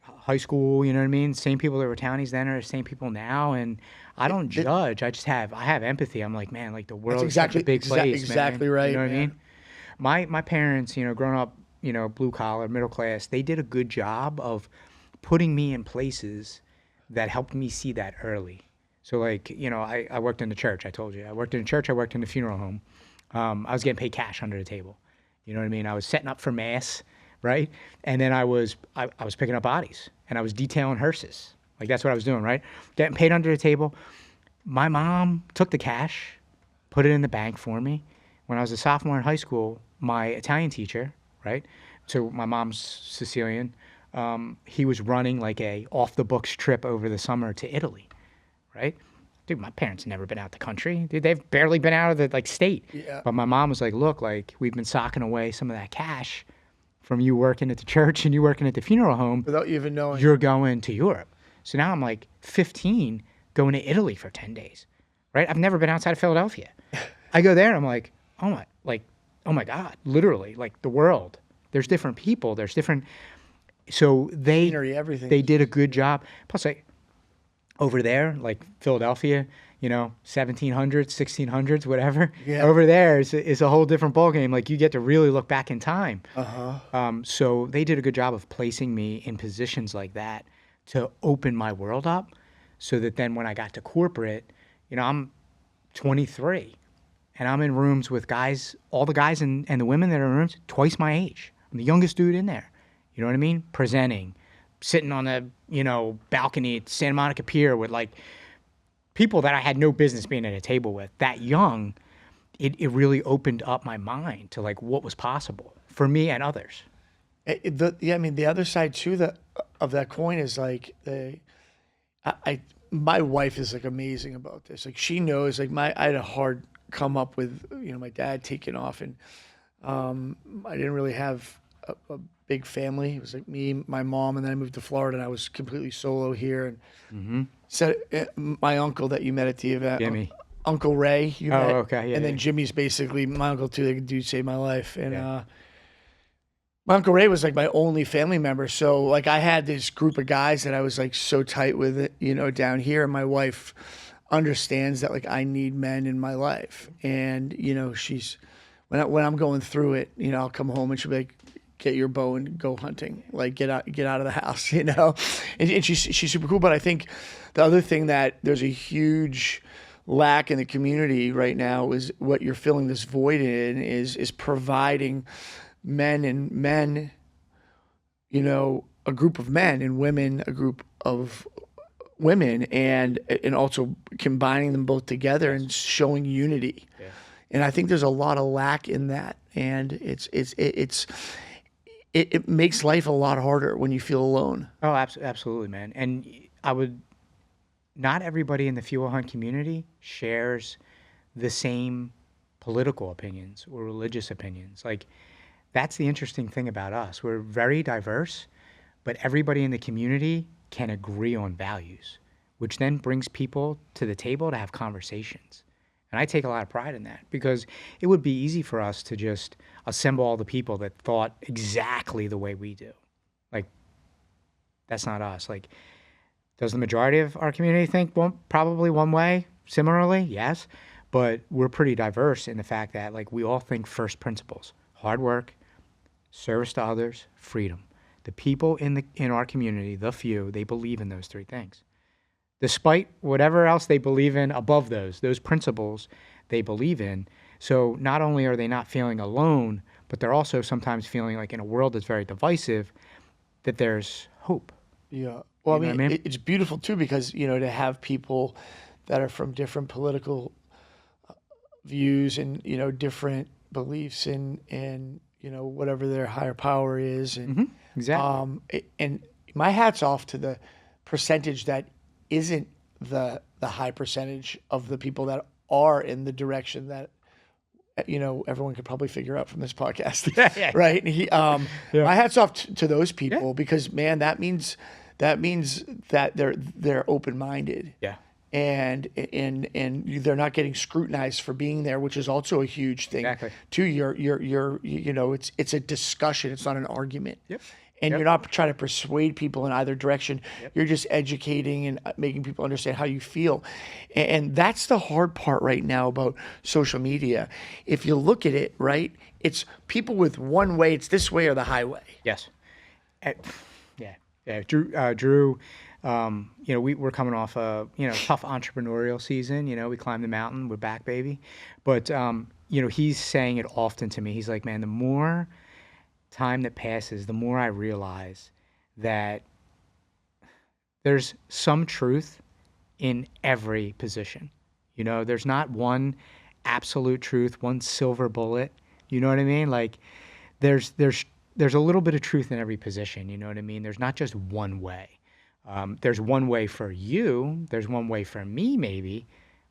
[SPEAKER 1] high school, you know what I mean? Same people that were townies then are the same people now. And I don't judge. I have empathy. I'm like, man, like the world is such a big place,
[SPEAKER 2] exactly
[SPEAKER 1] man.
[SPEAKER 2] right.
[SPEAKER 1] You know what I
[SPEAKER 2] man.
[SPEAKER 1] mean? My parents, growing up, blue collar, middle class, they did a good job of putting me in places that helped me see that early. So like, I worked in the church. I told you, I worked in the church. I worked in the funeral home. I was getting paid cash under the table. You know what I mean? I was setting up for mass, right? And then I was picking up bodies and I was detailing hearses. Like that's what I was doing, right? Getting paid under the table. My mom took the cash, put it in the bank for me. When I was a sophomore in high school, my Italian teacher, right? So my mom's Sicilian. He was running like a off the books trip over the summer to Italy, right? Dude, my parents never been out the country. Dude, they've barely been out of the state.
[SPEAKER 2] Yeah.
[SPEAKER 1] But my mom was like, look, like we've been socking away some of that cash from you working at the church and you working at the funeral home.
[SPEAKER 2] Without you even knowing.
[SPEAKER 1] You're going to Europe. So now I'm like 15 going to Italy for 10 days, right? I've never been outside of Philadelphia. I go there and I'm like, oh my God, literally, like the world. There's different people. There's different. So
[SPEAKER 2] Scenery, everything.
[SPEAKER 1] they did a good job. Plus, like over there, like Philadelphia, 1700s, 1600s, whatever.
[SPEAKER 2] Yeah.
[SPEAKER 1] Over there is a whole different ballgame. Like you get to really look back in time.
[SPEAKER 2] Uh-huh.
[SPEAKER 1] So they did a good job of placing me in positions like that to open my world up, so that then when I got to corporate, I'm 23, and I'm in rooms with guys, all the guys and the women that are in rooms twice my age. I'm the youngest dude in there. You know what I mean? Presenting, sitting on the, balcony at Santa Monica Pier with like people that I had no business being at a table with. That young, it really opened up my mind to like what was possible for me and others.
[SPEAKER 2] The other side too of that coin is like my wife is like amazing about this. Like she knows like I had a hard come up with my dad taking off, and I didn't really have a big family. It was like me, my mom, and then I moved to Florida and I was completely solo here. And so my uncle that you met at the event,
[SPEAKER 1] Jimmy.
[SPEAKER 2] Uncle Ray, you met,
[SPEAKER 1] okay, yeah,
[SPEAKER 2] and then
[SPEAKER 1] yeah.
[SPEAKER 2] Jimmy's basically my uncle too. The dude saved my life, and my Uncle Ray was like my only family member. So like I had this group of guys that I was like so tight with, down here. And my wife understands that like I need men in my life. And, she's, when I'm going through it, I'll come home and she'll be like, get your bow and go hunting, like get out of the house, and she's super cool. But I think the other thing that there's a huge lack in the community right now is what you're filling this void in is providing men, a group of men, and women, a group of women, and also combining them both together and showing unity. Yeah. And I think there's a lot of lack in that, and it makes life a lot harder when you feel alone.
[SPEAKER 1] Oh, absolutely, man. And not everybody in the fuel hunt community shares the same political opinions or religious opinions. Like, That's the interesting thing about us. We're very diverse, but everybody in the community can agree on values, which then brings people to the table to have conversations. And I take a lot of pride in that because it would be easy for us to just assemble all the people that thought exactly the way we do. Like, that's not us. Like, does the majority of our community think probably one way similarly? Yes. But we're pretty diverse in the fact that, like, we all think first principles: hard work, service to others, freedom. The people in our community, the few, they believe in those three things. Despite whatever else they believe in above those principles they believe in. So not only are they not feeling alone, but they're also sometimes feeling like, in a world that's very divisive, that there's hope.
[SPEAKER 2] Yeah. Well,
[SPEAKER 1] You know
[SPEAKER 2] I
[SPEAKER 1] what I
[SPEAKER 2] mean,
[SPEAKER 1] mean?
[SPEAKER 2] it's beautiful too because, to have people that are from different political views and, different beliefs and, whatever their higher power is. And,
[SPEAKER 1] Exactly.
[SPEAKER 2] and my hat's off to the percentage that isn't the high percentage of the people that are in the direction that, everyone could probably figure out from this podcast.
[SPEAKER 1] Yeah.
[SPEAKER 2] Right.
[SPEAKER 1] Yeah.
[SPEAKER 2] My hat's off to those
[SPEAKER 1] Yeah.
[SPEAKER 2] people because, man, that means that they're open-minded
[SPEAKER 1] Yeah.
[SPEAKER 2] and they're not getting scrutinized for being there, which is also a huge thing.
[SPEAKER 1] Exactly.
[SPEAKER 2] Too, it's a discussion. It's not an argument.
[SPEAKER 1] Yep.
[SPEAKER 2] And
[SPEAKER 1] Yep.
[SPEAKER 2] you're not trying to persuade people in either direction.
[SPEAKER 1] Yep.
[SPEAKER 2] You're just educating and making people understand how you feel. And that's the hard part right now about social media. If you look at it, right, it's people with one way, it's this way or the highway.
[SPEAKER 1] Yes. Eh, Yeah. Yeah. Drew, we're coming off a, tough entrepreneurial season. We climbed the mountain. We're back, baby. But, he's saying it often to me. He's like, man, the more time that passes, the more I realize that there's some truth in every position. There's not one absolute truth, one silver bullet. You know what I mean? Like, there's a little bit of truth in every position. You know what I mean? There's not just one way. There's one way for you. There's one way for me, maybe,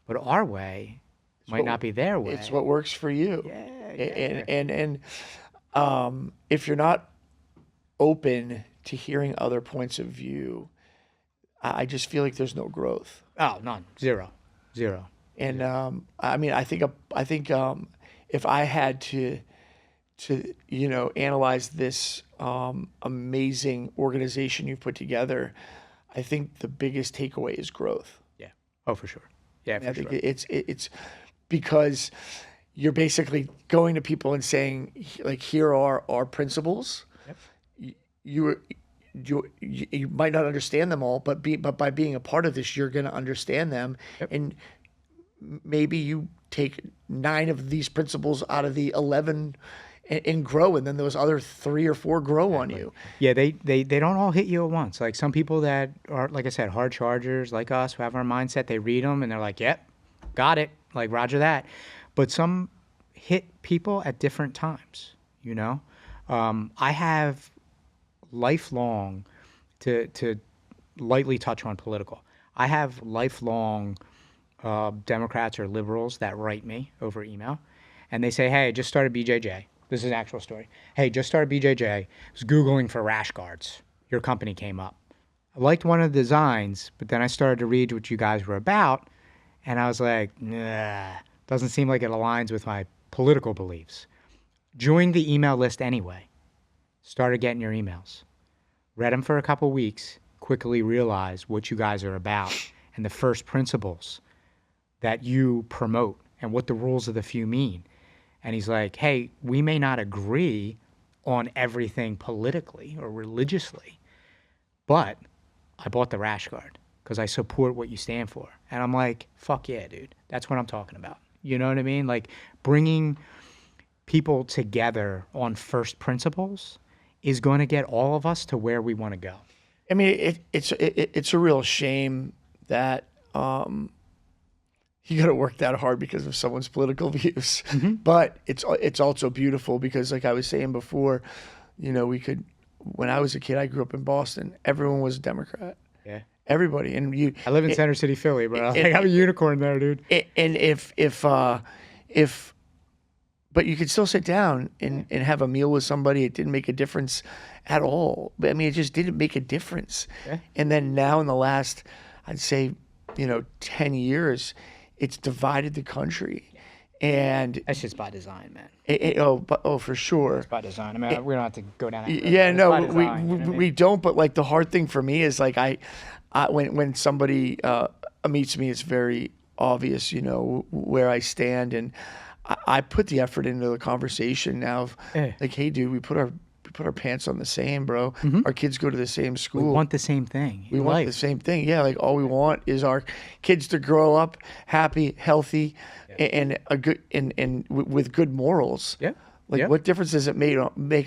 [SPEAKER 1] but our way might not be their way.
[SPEAKER 2] It's what works for you.
[SPEAKER 1] Yeah.
[SPEAKER 2] And if you're not open to hearing other points of view, I just feel like there's no growth.
[SPEAKER 1] Oh, none. Zero.
[SPEAKER 2] And I mean, I think if I had to analyze this amazing organization you've put together, I think the biggest takeaway is growth.
[SPEAKER 1] Yeah. Oh, for sure. Yeah,
[SPEAKER 2] I
[SPEAKER 1] for
[SPEAKER 2] think
[SPEAKER 1] sure.
[SPEAKER 2] it's because you're basically going to people and saying, like, here are our principles.
[SPEAKER 1] Yep.
[SPEAKER 2] You might not understand them all, but by being a part of this, you're going to understand them.
[SPEAKER 1] Yep.
[SPEAKER 2] And maybe you take 9 of these principles out of the 11 and grow, and then those other 3 or 4 grow on you.
[SPEAKER 1] Yeah, they don't all hit you at once. Like, some people that are, like I said, hard chargers like us, who have our mindset, they read them and they're like, yep, got it. Like, roger that. But some hit people at different times, I have lifelong, to lightly touch on political, I have lifelong Democrats or liberals that write me over email, and they say, hey, I just started BJJ. This is an actual story. Hey, just started BJJ. Was Googling for rash guards. Your company came up. I liked one of the designs, but then I started to read what you guys were about, and I was like, nah, doesn't seem like it aligns with my political beliefs. Joined the email list anyway. Started getting your emails. Read them for a couple weeks, quickly realized what you guys are about and the first principles that you promote and what the rules of the few mean. And he's like, hey, we may not agree on everything politically or religiously, but I bought the rash guard because I support what you stand for. And I'm like, fuck yeah, dude. That's what I'm talking about. You know what I mean? Like, bringing people together on first principles is going to get all of us to where we want to go.
[SPEAKER 2] I mean, it's a real shame that you got to work that hard because of someone's political views.
[SPEAKER 1] Mm-hmm.
[SPEAKER 2] But it's also beautiful because, like I was saying before, we could. When I was a kid, I grew up in Boston. Everyone was a Democrat.
[SPEAKER 1] Yeah.
[SPEAKER 2] Everybody, and
[SPEAKER 1] I live in Center City, Philly, but I'm a unicorn there, dude.
[SPEAKER 2] And if but you could still sit down and have a meal with somebody. It didn't make a difference at all. But I mean, it just didn't make a difference.
[SPEAKER 1] Yeah.
[SPEAKER 2] And then now in the last, I'd say, 10 years, it's divided the country. And
[SPEAKER 1] That's just by design, man.
[SPEAKER 2] for sure.
[SPEAKER 1] It's by design. I mean, we don't have to go down that road.
[SPEAKER 2] Yeah,
[SPEAKER 1] It's
[SPEAKER 2] no,
[SPEAKER 1] by design, you know what I
[SPEAKER 2] we
[SPEAKER 1] mean?
[SPEAKER 2] don't. But like the hard thing for me is like when somebody meets me, it's very obvious, where I stand, and I put the effort into the conversation now of
[SPEAKER 1] Yeah.
[SPEAKER 2] like, hey, dude, we put our pants on the same, bro. Our kids go to the same
[SPEAKER 1] We
[SPEAKER 2] school.
[SPEAKER 1] want the same thing.
[SPEAKER 2] We
[SPEAKER 1] in
[SPEAKER 2] want
[SPEAKER 1] life.
[SPEAKER 2] the same thing. Yeah, like all we want is our kids to grow up happy, healthy, and a good and with good morals.
[SPEAKER 1] Yeah.
[SPEAKER 2] Like,
[SPEAKER 1] Yeah.
[SPEAKER 2] what difference does it make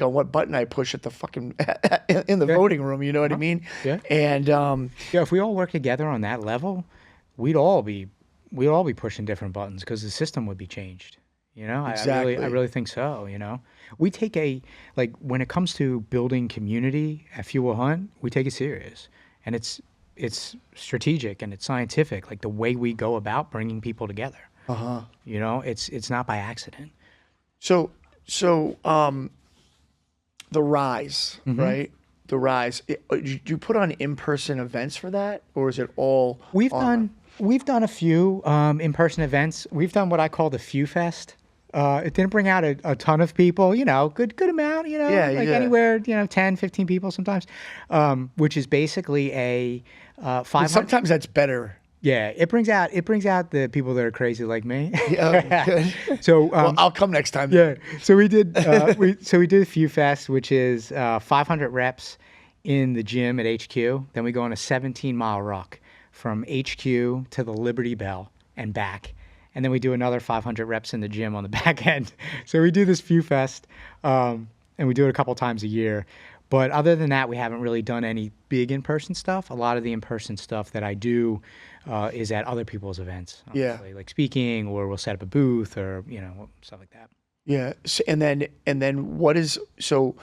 [SPEAKER 2] on what button I push at the fucking in the
[SPEAKER 1] Yeah.
[SPEAKER 2] voting room? You know what I mean?
[SPEAKER 1] Yeah.
[SPEAKER 2] And
[SPEAKER 1] Yeah, if we all work together on that level, we'd all be pushing different buttons because the system would be changed.
[SPEAKER 2] Exactly.
[SPEAKER 1] I really think so. We take when it comes to building community at Fuel Hunt, we take it serious, and it's strategic and it's scientific. Like the way we go about bringing people together. It's not by accident.
[SPEAKER 2] so the rise, right? The rise. Do you put on in-person events for that, or is it all?
[SPEAKER 1] We've done a few in-person events. We've done what I call the Few Fest. It didn't bring out a ton of people, good amount,
[SPEAKER 2] Yeah,
[SPEAKER 1] like
[SPEAKER 2] yeah.
[SPEAKER 1] anywhere, 10, 15 people sometimes, which is basically a 500.
[SPEAKER 2] Sometimes that's better.
[SPEAKER 1] Yeah, it brings out the people that are crazy like me.
[SPEAKER 2] Yeah, good.
[SPEAKER 1] So
[SPEAKER 2] Well, I'll come next time.
[SPEAKER 1] yeah, so we did we did a Few Fest, which is 500 reps in the gym at HQ. Then we go on a 17-mile ruck from HQ to the Liberty Bell and back. And then we do another 500 reps in the gym on the back end. So we do this Few Fest, and we do it a couple times a year. But other than that, we haven't really done any big in-person stuff. A lot of the in-person stuff that I do is at other people's events, honestly,
[SPEAKER 2] Yeah.
[SPEAKER 1] like speaking, or we'll set up a booth, or stuff like that.
[SPEAKER 2] Yeah, and then what is so?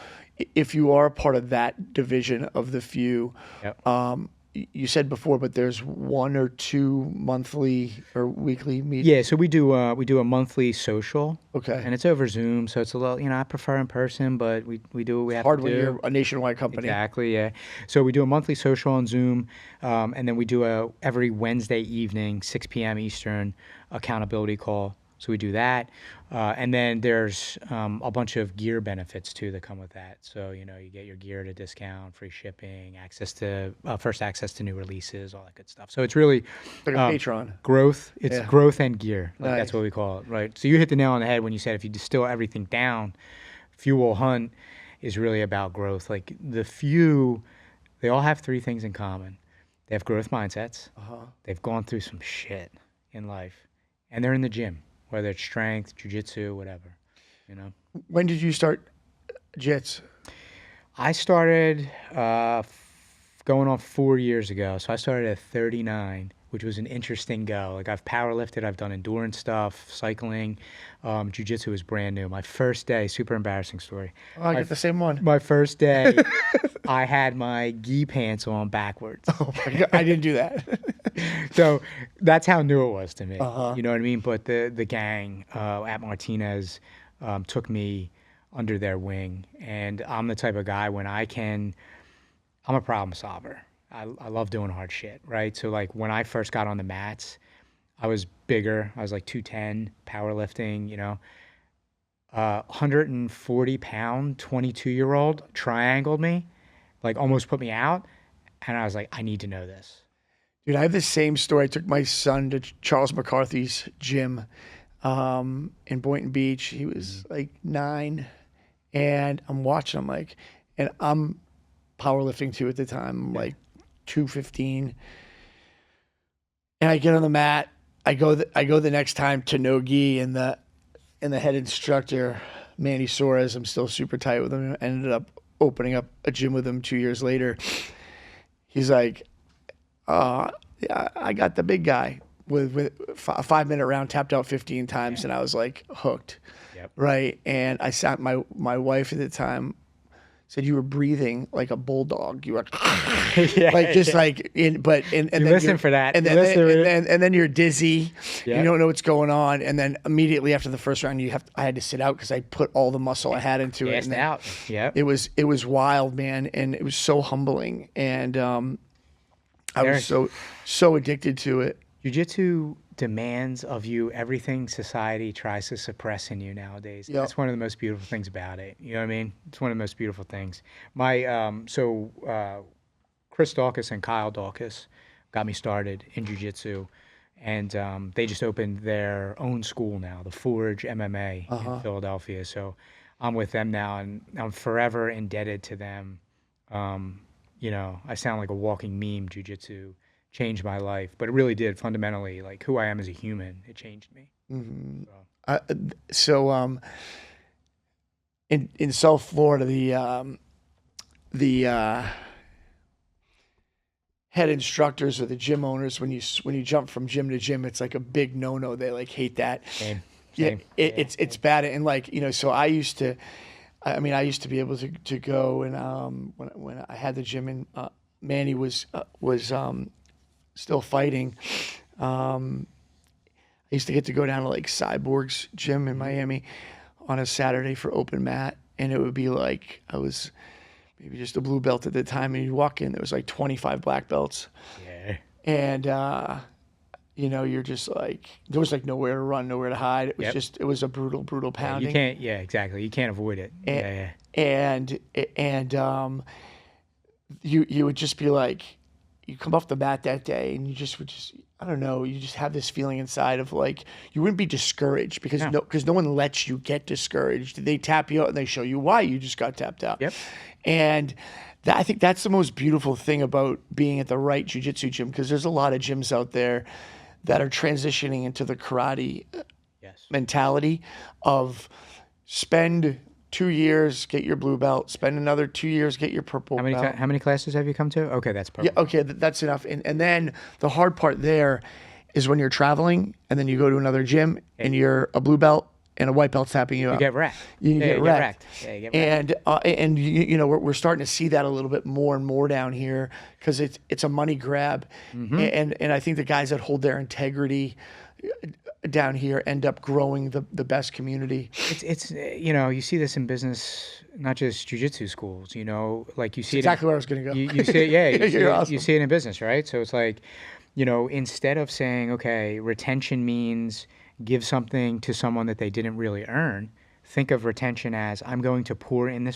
[SPEAKER 2] If you are a part of that division of the few,
[SPEAKER 1] Yep.
[SPEAKER 2] You said before, but there's 1 or 2 monthly or weekly meetings.
[SPEAKER 1] Yeah, so we do a monthly social.
[SPEAKER 2] Okay.
[SPEAKER 1] And it's over Zoom, so it's a little, I prefer in person, but we do what we have
[SPEAKER 2] Hard
[SPEAKER 1] to
[SPEAKER 2] when
[SPEAKER 1] do.
[SPEAKER 2] you're a nationwide company.
[SPEAKER 1] Exactly, yeah. So we do a monthly social on Zoom, and then we do every Wednesday evening, 6 p.m. Eastern, accountability call. So we do that, and then there's a bunch of gear benefits too that come with that. So you get your gear at a discount, free shipping, first access to new releases, all that good stuff. So it's really
[SPEAKER 2] Like a Patreon.
[SPEAKER 1] growth. It's
[SPEAKER 2] Yeah.
[SPEAKER 1] growth and gear. Like
[SPEAKER 2] Nice.
[SPEAKER 1] That's what we call it, right? So you hit the nail on the head when you said if you distill everything down, Fuel Hunt is really about growth. Like the few, they all have 3 things in common. They have growth mindsets. They've gone through some shit in life, and they're in the gym, whether it's strength, jiu-jitsu, whatever.
[SPEAKER 2] When did you start jits?
[SPEAKER 1] I started going on 4 years ago. So I started at 39, which was an interesting go. Like I've powerlifted, I've done endurance stuff, cycling. Jiu-jitsu was brand new. My first day, super embarrassing story.
[SPEAKER 2] Oh, I get the same one.
[SPEAKER 1] My first day, I had my gi pants on backwards.
[SPEAKER 2] Oh my God, I didn't do that.
[SPEAKER 1] So that's how new it was to me. You know what I mean? But the gang at Martinez took me under their wing, and I'm the type of guy I'm a problem solver. I love doing hard shit, right? So like when I first got on the mats, I was bigger. I was like 210, powerlifting, 140-pound, 22-year-old triangled me, like almost put me out. And I was like, I need to know this.
[SPEAKER 2] Dude, I have the same story. I took my son to Charles McCarthy's gym in Boynton Beach. He was like 9, and I'm watching him and I'm powerlifting too at the time. I'm like 215, and I get on the mat. I go the next time to no gi, and the head instructor Manny Suarez. I'm still super tight with him. I ended up opening up a gym with him 2 years later. He's like, yeah, I got the big guy with a 5-minute round, tapped out 15 times, and I was like hooked.
[SPEAKER 1] Yep.
[SPEAKER 2] Right. And I sat my wife at the time said you were breathing like a bulldog. You were
[SPEAKER 1] Yeah,
[SPEAKER 2] like just
[SPEAKER 1] yeah.
[SPEAKER 2] like in, but and
[SPEAKER 1] You
[SPEAKER 2] then
[SPEAKER 1] listen for that.
[SPEAKER 2] and
[SPEAKER 1] You
[SPEAKER 2] then,
[SPEAKER 1] listen
[SPEAKER 2] and
[SPEAKER 1] for
[SPEAKER 2] then and then you're dizzy.
[SPEAKER 1] Yeah.
[SPEAKER 2] You don't know what's going on, and then immediately after the first round, I had to sit out because I put all the muscle I had into it.
[SPEAKER 1] Gassed
[SPEAKER 2] And then
[SPEAKER 1] out. Yep.
[SPEAKER 2] it was wild, man, and it was so humbling, and I was so addicted to it.
[SPEAKER 1] Jiu-jitsu demands of you everything society tries to suppress in you nowadays.
[SPEAKER 2] Yep.
[SPEAKER 1] That's one of the most beautiful things about it. You know what I mean? It's one of the most beautiful things. Chris Dawkins and Kyle Dawkins got me started in jiu-jitsu, and they just opened their own school now, the Forge MMA in Philadelphia. So I'm with them now, and I'm forever indebted to them. You know, I sound like a walking meme. Jiu-jitsu changed my life, but it really did fundamentally, like who I am as a human. It changed me.
[SPEAKER 2] So in South Florida, the head instructors or the gym owners, when you jump from gym to gym, it's like a big no. They like hate that.
[SPEAKER 1] Same.
[SPEAKER 2] Yeah,
[SPEAKER 1] Same.
[SPEAKER 2] it's bad. And like, you know, so I used to be able to go, and when I had the gym, and Manny was still fighting. I used to get to go down to like Cyborg's gym in Miami on a Saturday for open mat, and it would be like I was maybe just a blue belt at the time, and you walk in, there was like 25 black belts.
[SPEAKER 1] Yeah.
[SPEAKER 2] And you know, you're just like, there was like nowhere to run, nowhere to hide. It was it was a brutal pounding.
[SPEAKER 1] You can't. Yeah, exactly. You can't avoid it.
[SPEAKER 2] And you would just be like, you come off the mat that day, and you just would just, I don't know, you just have this feeling inside of like, you wouldn't be discouraged because no one lets you get discouraged. They tap you out and they show you why you just got tapped out.
[SPEAKER 1] Yep.
[SPEAKER 2] And I think that's the most beautiful thing about being at the right jiu-jitsu gym, because there's a lot of gyms out there that are transitioning into the karate mentality of spend 2 years, get your blue belt, spend another 2 years, get your purple belt.
[SPEAKER 1] How many classes have you come to? Okay, that's perfect.
[SPEAKER 2] Yeah, okay, that's enough. And then the hard part there is when you're traveling and then you go to another gym and you're a blue belt and a white belt tapping you up.
[SPEAKER 1] You get wrecked.
[SPEAKER 2] You get wrecked.
[SPEAKER 1] Yeah, you get wrecked.
[SPEAKER 2] And you know, we're starting to see that a little bit more and more down here because it's a money grab. And I think the guys that hold their integrity down here end up growing the best community.
[SPEAKER 1] It's you know, you see this in business, not just jiu-jitsu schools, you know, like you see
[SPEAKER 2] Exactly where I was going to go.
[SPEAKER 1] You see it, yeah,
[SPEAKER 2] Awesome.
[SPEAKER 1] you see it in business, right? So it's like, you know, instead of saying, okay, retention means give something to someone that they didn't really earn, think of retention as I'm going to pour into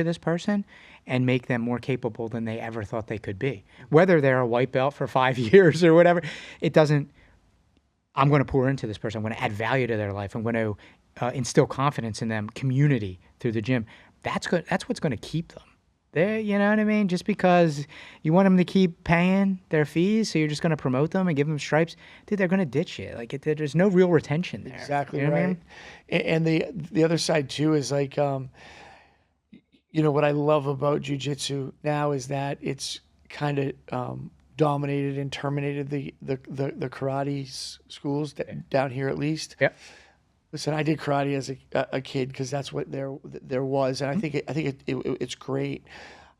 [SPEAKER 1] this person and make them more capable than they ever thought they could be. Whether they're a white belt for 5 years or whatever, it doesn't. I'm going to pour into this person. I'm going to add value to their life. I'm going to instill confidence in them, community through the gym. That's good. That's what's going to keep them there. You know what I mean? Just because you want them to keep paying their fees, so you're just going to promote them and give them stripes, dude, they're going to ditch you. Like there's no real retention there.
[SPEAKER 2] Exactly,
[SPEAKER 1] you know
[SPEAKER 2] right.
[SPEAKER 1] What I mean?
[SPEAKER 2] And the other side too is like, you know, what I love about jiu-jitsu now is that it's kind of dominated and terminated the karate schools down here, at least.
[SPEAKER 1] Yep.
[SPEAKER 2] Listen, I did karate as a kid because that's what there was, and I think it's great.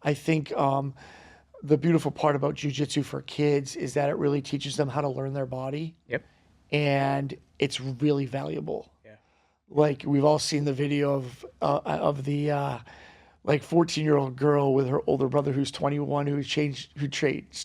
[SPEAKER 2] I think the beautiful part about jiu-jitsu for kids is that it really teaches them how to learn their body.
[SPEAKER 1] Yep.
[SPEAKER 2] And it's really valuable.
[SPEAKER 1] Yeah.
[SPEAKER 2] Like we've all seen the video of the like 14-year-old girl with her older brother who's 21 who trains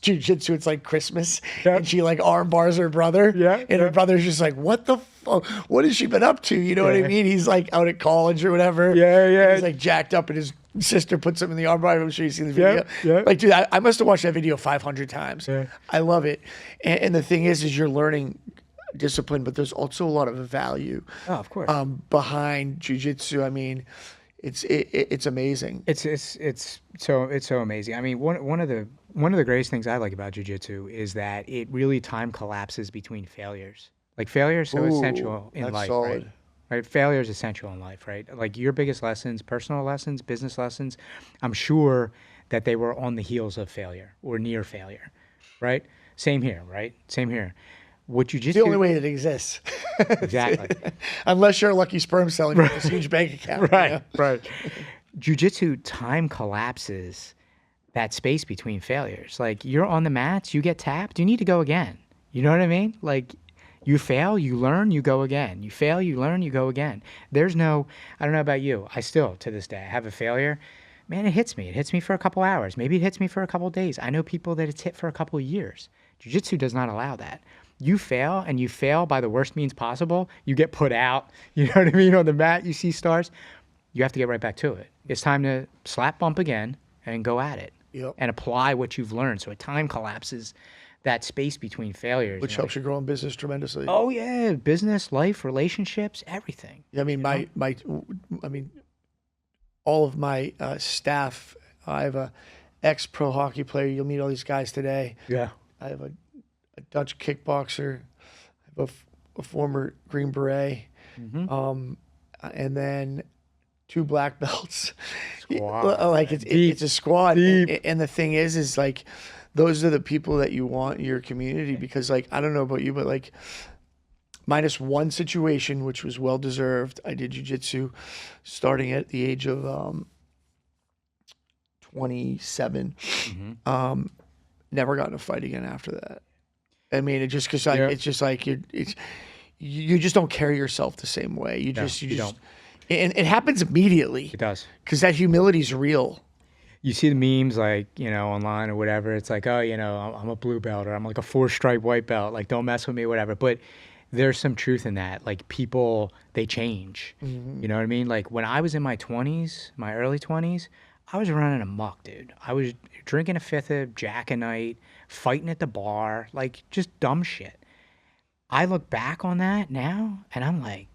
[SPEAKER 2] jiu-jitsu. It's like Christmas, and she like arm bars her brother, and her brother's just like, what the fuck? What has she been up to? You know what I mean? He's like out at college or whatever.
[SPEAKER 1] Yeah.
[SPEAKER 2] He's like jacked up, and his sister puts him in the arm bar. I'm sure you've seen the video.
[SPEAKER 1] Yeah.
[SPEAKER 2] Like, dude, I must have watched that video 500 times. Yeah. I love it. And the thing is you're learning discipline, but there's also a lot of value.
[SPEAKER 1] Oh, of course.
[SPEAKER 2] Behind jiu-jitsu. I mean, it's amazing.
[SPEAKER 1] It's so amazing. I mean, one of the greatest things I like about jiu-jitsu is that it really time collapses between failures. Like failure is so essential in life,
[SPEAKER 2] solid.
[SPEAKER 1] right? Failure is essential in life, right? Like your biggest lessons, personal lessons, business lessons, I'm sure that they were on the heels of failure or near failure, right? Same here, right? Same here. What you just
[SPEAKER 2] the only way it exists.
[SPEAKER 1] Exactly.
[SPEAKER 2] Unless you're a lucky sperm cell and you have this huge bank account.
[SPEAKER 1] Right,
[SPEAKER 2] you know?
[SPEAKER 1] right. Jiu-jitsu time collapses that space between failures. Like you're on the mats, you get tapped, you need to go again. You know what I mean? Like you fail, you learn, you go again. You fail, you learn, you go again. There's no, I don't know about you. I still, to this day, I have a failure. Man, it hits me. It hits me for a couple hours. Maybe it hits me for a couple days. I know people that it's hit for a couple years. Jiu-jitsu does not allow that. You fail and you fail by the worst means possible. You get put out. You know what I mean? On the mat, you see stars. You have to get right back to it. It's time to slap bump again and go at it.
[SPEAKER 2] Yep.
[SPEAKER 1] And apply what you've learned. So a time collapses that space between failures.
[SPEAKER 2] Which helps you grow in business tremendously.
[SPEAKER 1] Oh yeah, business, life, relationships, everything.
[SPEAKER 2] Yeah, I mean, I mean, all of my staff. I have a ex-pro hockey player. You'll meet all these guys today.
[SPEAKER 1] Yeah.
[SPEAKER 2] I have a Dutch kickboxer. I have a former Green Beret, and then 2 black belts.
[SPEAKER 1] Squad.
[SPEAKER 2] Like it's a squad. And the thing is like those are the people that you want in your community, because like I don't know about you, but like minus one situation which was well deserved. I did jiu-jitsu starting at the age of 27. Never got in a fight again after that. I mean, it just because it's just like you just don't carry yourself the same way. You just and it happens immediately.
[SPEAKER 1] It does.
[SPEAKER 2] Because that humility is real.
[SPEAKER 1] You see the memes like, you know, online or whatever. It's like, oh, you know, I'm a blue belt or I'm like a 4-stripe white belt. Like, don't mess with me, whatever. But there's some truth in that. Like people, they change. You know what I mean? Like when I was in my 20s, my early 20s, I was running amok, dude. I was drinking a 5th of Jack a night, fighting at the bar, like just dumb shit. I look back on that now and I'm like,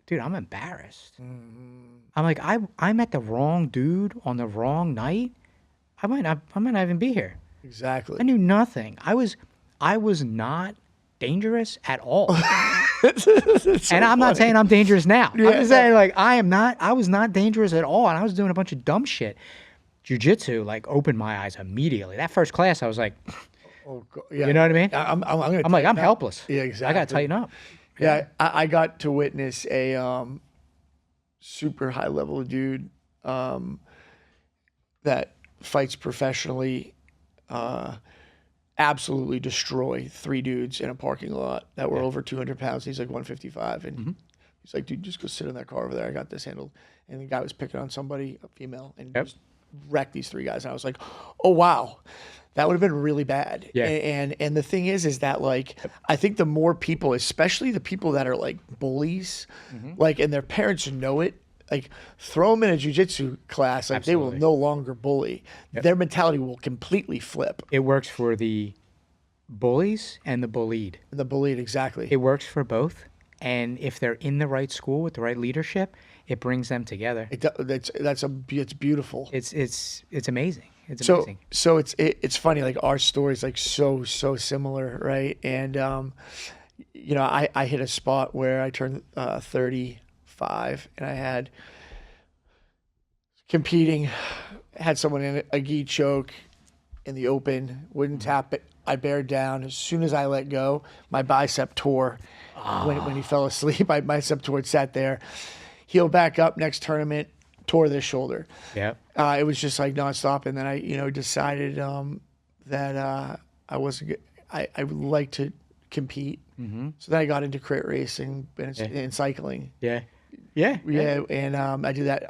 [SPEAKER 1] dude, I'm embarrassed. I'm like, I met the wrong dude on the wrong night. I might not even be here.
[SPEAKER 2] Exactly.
[SPEAKER 1] I knew nothing. I was not dangerous at all. And I'm not saying I'm dangerous now. I'm just saying like I was not dangerous at all, and I was doing a bunch of dumb shit. Jiu-jitsu like opened my eyes immediately. That first class, I was like,
[SPEAKER 2] oh, God. Yeah.
[SPEAKER 1] You know what I mean?
[SPEAKER 2] I'm
[SPEAKER 1] like, I'm helpless.
[SPEAKER 2] Yeah, exactly.
[SPEAKER 1] I got to tighten up.
[SPEAKER 2] Yeah, I got to witness a super high level dude that fights professionally, absolutely destroy 3 dudes in a parking lot that were over 200 pounds. He's like 155, and he's like, dude, just go sit in that car over there. I got this handled. And the guy was picking on somebody, a female, and just wrecked these 3 guys. And I was like, oh wow. That would have been really bad. Yeah. And the thing is that like I think the more people, especially the people that are like bullies, like and their parents know it, like throw them in a jiu-jitsu class, like they will no longer bully. Their mentality will completely flip.
[SPEAKER 1] It works for the bullies and the bullied.
[SPEAKER 2] The bullied, exactly.
[SPEAKER 1] It works for both. And if they're in the right school with the right leadership, it brings them together.
[SPEAKER 2] It's beautiful.
[SPEAKER 1] It's amazing. It's amazing.
[SPEAKER 2] So it's funny, like our story's like so similar, right? And you know, I hit a spot where I turned 35 and I had competing, had someone in a gi choke in the open, wouldn't tap it. I bared down. As soon as I let go, my bicep tore. When he fell asleep, my bicep tore, sat there. Healed back up next tournament, tore this shoulder.
[SPEAKER 1] Yeah.
[SPEAKER 2] It was just like nonstop. And then I, decided that I wasn't good. I would like to compete. So then I got into crit racing and cycling.
[SPEAKER 1] Yeah.
[SPEAKER 2] And I did that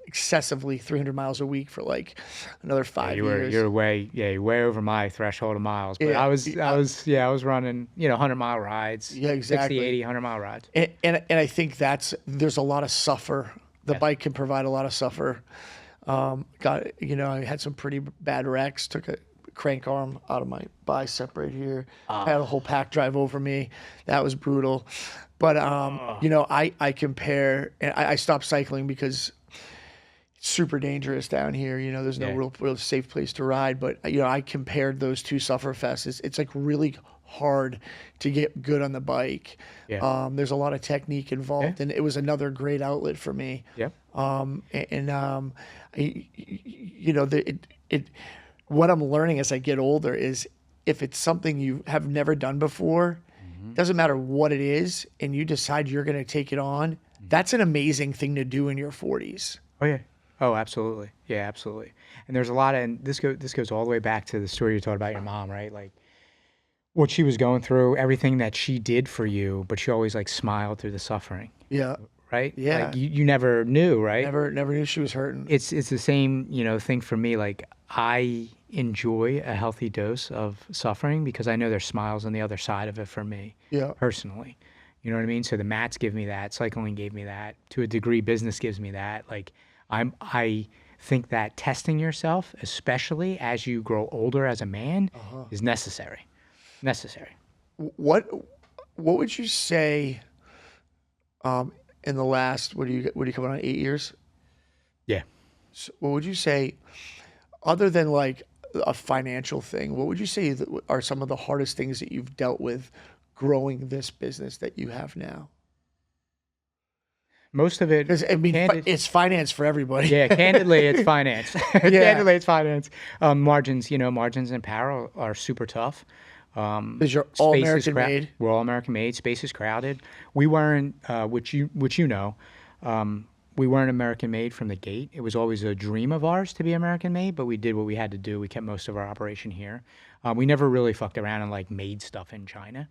[SPEAKER 2] excessively, 300 miles a week for like another 5 years.
[SPEAKER 1] You're way over my threshold of miles. But I was running, 100-mile rides.
[SPEAKER 2] Yeah, exactly.
[SPEAKER 1] 60, 80, 100-mile rides.
[SPEAKER 2] And I think there's a lot of suffer. The bike can provide a lot of suffer. I had some pretty bad wrecks. Took a crank arm out of my bicep right here. Had a whole pack drive over me. That was brutal. But I compare, and I stopped cycling because it's super dangerous down here. There's no real safe place to ride. But I compared those two sufferfests. It's like really hard to get good on the bike. Yeah. There's a lot of technique involved, and it was another great outlet for me. Yeah. What I'm learning as I get older is if it's something you have never done before, doesn't matter what it is, and you decide you're going to take it on, that's an amazing thing to do in your 40s.
[SPEAKER 1] Oh, yeah. Oh, absolutely. Yeah, absolutely. And there's a lot of, and this goes all the way back to the story you told about your mom, right? Like what she was going through, everything that she did for you, but she always like smiled through the suffering,
[SPEAKER 2] Yeah.
[SPEAKER 1] right? Like
[SPEAKER 2] Yeah.
[SPEAKER 1] you never knew, right?
[SPEAKER 2] Never knew she was hurting.
[SPEAKER 1] It's the same, thing for me. Like I enjoy a healthy dose of suffering because I know there's smiles on the other side of it for me
[SPEAKER 2] Yeah.
[SPEAKER 1] personally. You know what I mean? So the mats give me that, cycling gave me that, to a degree business gives me that. Like I think that testing yourself, especially as you grow older as a man, is necessary. Necessary.
[SPEAKER 2] What what would you say in the last what do you come on 8 years?
[SPEAKER 1] Yeah.
[SPEAKER 2] So what would you say other than like a financial thing? What would you say are some of the hardest things that you've dealt with growing this business that you have now?
[SPEAKER 1] Most of it,
[SPEAKER 2] Because I mean,
[SPEAKER 1] candid,
[SPEAKER 2] it's finance for everybody.
[SPEAKER 1] yeah, candidly, it's finance.
[SPEAKER 2] Yeah,
[SPEAKER 1] Candidly, it's finance. Margins, margins in apparel are super tough.
[SPEAKER 2] because you're all
[SPEAKER 1] Space is
[SPEAKER 2] American made.
[SPEAKER 1] we're all American made. Space is crowded. We weren't, which you know, we weren't American made from the gate. It was always a dream of ours to be American made, but we did what we had to do. We kept most of our operation here. We never really fucked around and like made stuff in China.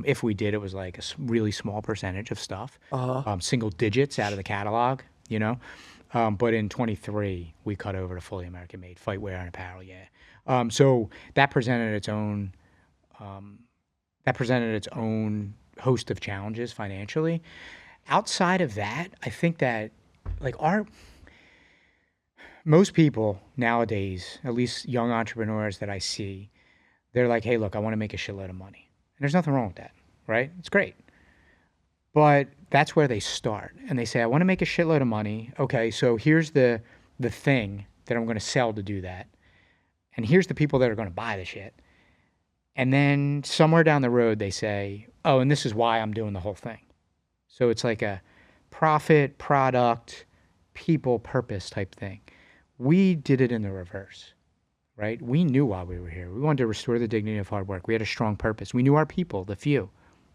[SPEAKER 1] If we did, it was like a really small percentage of stuff, single digits out of the catalog, But in 23, we cut over to fully American made, fightwear and apparel, yeah. So that presented its own host of challenges financially. Outside of that, I think that like most people nowadays, at least young entrepreneurs that I see, they're like, hey, look, I want to make a shitload of money. And there's nothing wrong with that, right? It's great. But that's where they start. And they say, I want to make a shitload of money. Okay, so here's the thing that I'm going to sell to do that. And here's the people that are going to buy the shit. And then somewhere down the road, they say, oh, and this is why I'm doing the whole thing. So it's like a profit, product, people, purpose type thing. We did it in the reverse, right? We knew why we were here. We wanted to restore the dignity of hard work. We had a strong purpose. We knew our people, the few,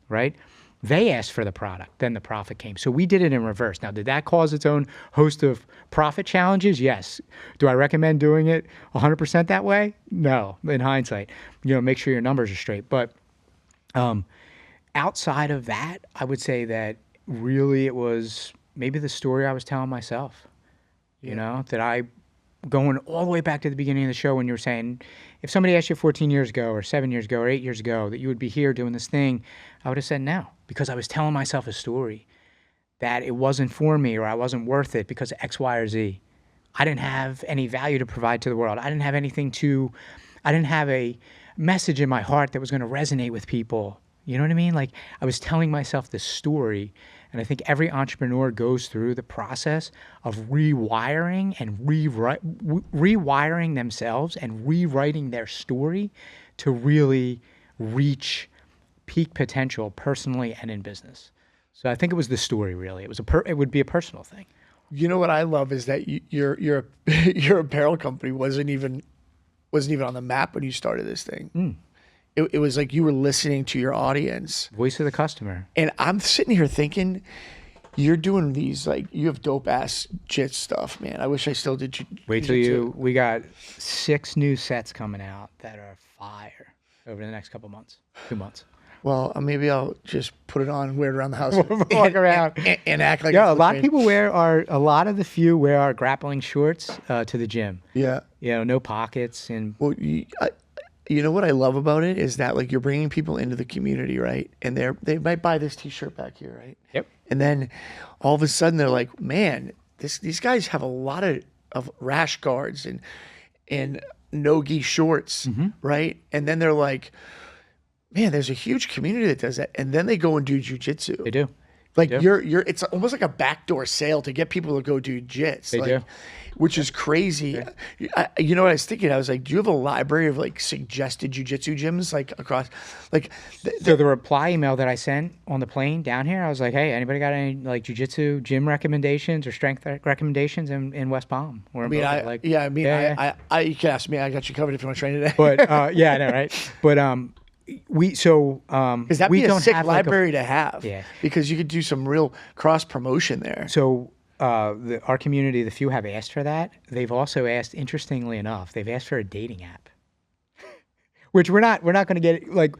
[SPEAKER 1] right? They asked for the product, then the profit came. So we did it in reverse. Now, did that cause its own host of profit challenges? Yes. Do I recommend doing it 100% that way? No, in hindsight. Make sure your numbers are straight. But outside of that, I would say that really it was maybe the story I was telling myself, that I, going all the way back to the beginning of the show when you were saying, if somebody asked you 14 years ago or 7 years ago or 8 years ago that you would be here doing this thing, I would have said no, because I was telling myself a story that it wasn't for me or I wasn't worth it because of X, Y, or Z. I didn't have any value to provide to the world. I didn't have I didn't have a message in my heart that was going to resonate with people. You know what I mean? Like I was telling myself this story. And I think every entrepreneur goes through the process of rewiring and rewiring themselves and rewriting their story to really reach peak potential personally and in business. So I think it was the story really. It would be a personal thing.
[SPEAKER 2] You know what I love is that your apparel company wasn't even on the map when you started this thing. It was like you were listening to your audience.
[SPEAKER 1] Voice of the customer.
[SPEAKER 2] And I'm sitting here thinking, you're doing these, like, you have dope ass jit stuff, man. I wish I still did.
[SPEAKER 1] Wait till we got 6 new sets coming out that are fire over the next couple months, 2 months.
[SPEAKER 2] Well, maybe I'll just put it on, wear it around the house,
[SPEAKER 1] walk around
[SPEAKER 2] and act like.
[SPEAKER 1] Yeah, a lot of people wear a lot of the few wear our grappling shorts to the gym.
[SPEAKER 2] Yeah.
[SPEAKER 1] No pockets and.
[SPEAKER 2] Well, you know what I love about it is that like you're bringing people into the community, right? And they might buy this T-shirt back here, right?
[SPEAKER 1] Yep.
[SPEAKER 2] And then all of a sudden they're like, man, these guys have a lot of rash guards and no-gi shorts, right? And then they're like, man, there's a huge community that does that. And then they go and do jujitsu.
[SPEAKER 1] They do.
[SPEAKER 2] Like it's almost like a backdoor sale to get people to go do jits.
[SPEAKER 1] They do.
[SPEAKER 2] Which is crazy. You know what I was thinking? I was like, do you have a library of like suggested jujitsu gyms like across, like?
[SPEAKER 1] So the reply email that I sent on the plane down here, I was like, hey, anybody got any like jujitsu gym recommendations or strength recommendations in West Palm?
[SPEAKER 2] I mean, I you can ask me. I got you covered if you want to train today.
[SPEAKER 1] But I know, right? But because
[SPEAKER 2] that'd be a sick library
[SPEAKER 1] to
[SPEAKER 2] have. Yeah, because you could do some real cross promotion there.
[SPEAKER 1] So our community, the few have asked for that. They've also asked, interestingly enough, they've asked for a dating app, which we're not going to get. Like,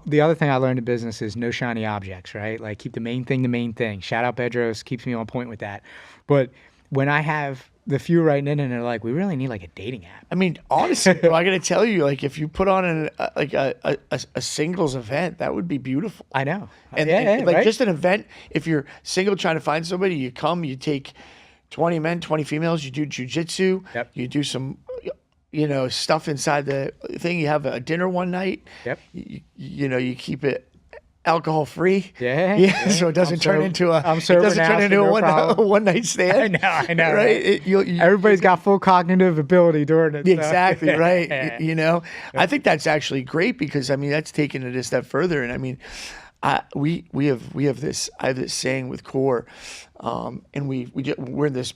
[SPEAKER 1] the other thing I learned in business is no shiny objects, right? Like, keep the main thing the main thing. Shout out Bedros, keeps me on point with that. But when I have the few writing in and they're like, we really need like a dating app.
[SPEAKER 2] I mean, honestly, bro, I got to tell you, like, if you put on a singles event, that would be beautiful.
[SPEAKER 1] I know.
[SPEAKER 2] And like
[SPEAKER 1] right?
[SPEAKER 2] just an event, if you're single trying to find somebody, you come, you take 20 men, 20 females, you do jujitsu,
[SPEAKER 1] Yep.
[SPEAKER 2] you do some, stuff inside the thing. You have a dinner one night.
[SPEAKER 1] Yep.
[SPEAKER 2] You keep it alcohol free.
[SPEAKER 1] Yeah.
[SPEAKER 2] So it doesn't turn into a
[SPEAKER 1] no
[SPEAKER 2] one night stand.
[SPEAKER 1] I know.
[SPEAKER 2] Right.
[SPEAKER 1] Everybody's got full cognitive ability during it. So.
[SPEAKER 2] Exactly right. I think that's actually great because I mean that's taking it a step further. And I mean, we have this. I have this saying with Core, and we're in this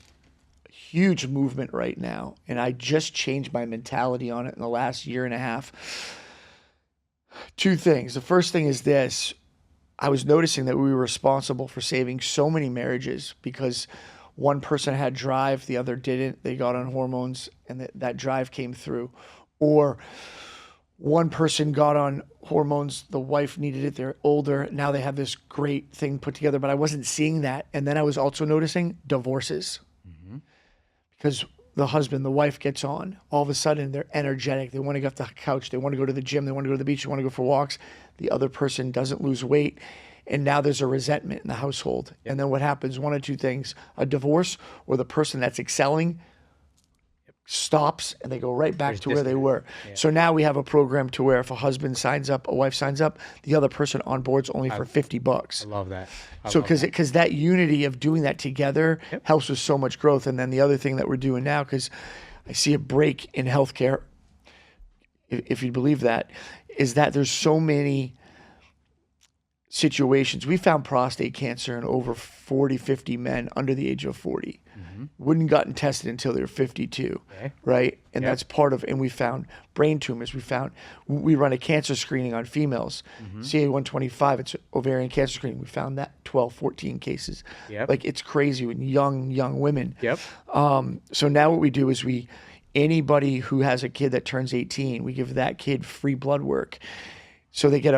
[SPEAKER 2] huge movement right now. And I just changed my mentality on it in the last year and a half. Two things. The first thing is this. I was noticing that we were responsible for saving so many marriages because one person had drive, the other didn't. They got on hormones and that drive came through. Or one person got on hormones, the wife needed it, they're older, now they have this great thing put together, but I wasn't seeing that. And then I was also noticing divorces. Mm-hmm. Because the husband, the wife gets on, all of a sudden they're energetic. They want to get off the couch. They want to go to the gym. They want to go to the beach. They want to go for walks. The other person doesn't lose weight. And now there's a resentment in the household. Yep. And then what happens? One of two things, a divorce or the person that's excelling stops and they go right back to where they were. Yeah. So now we have a program to where if a husband signs up, a wife signs up, the other person on board's only for $50.
[SPEAKER 1] I love that.
[SPEAKER 2] So because that unity of doing that together helps with so much growth. And then the other thing that we're doing now, because I see a break in healthcare, if you believe that, is that there's so many situations. We found prostate cancer in over 40, 50 men under the age of 40. Mm-hmm. Wouldn't gotten tested until they were 52, right? And that's part of, and we found brain tumors. We run a cancer screening on females, CA-125, it's ovarian cancer screening. We found that 12, 14 cases. Yep. Like it's crazy with young women. Yep. So now what we do is anybody who has a kid that turns 18, we give that kid free blood work. So they get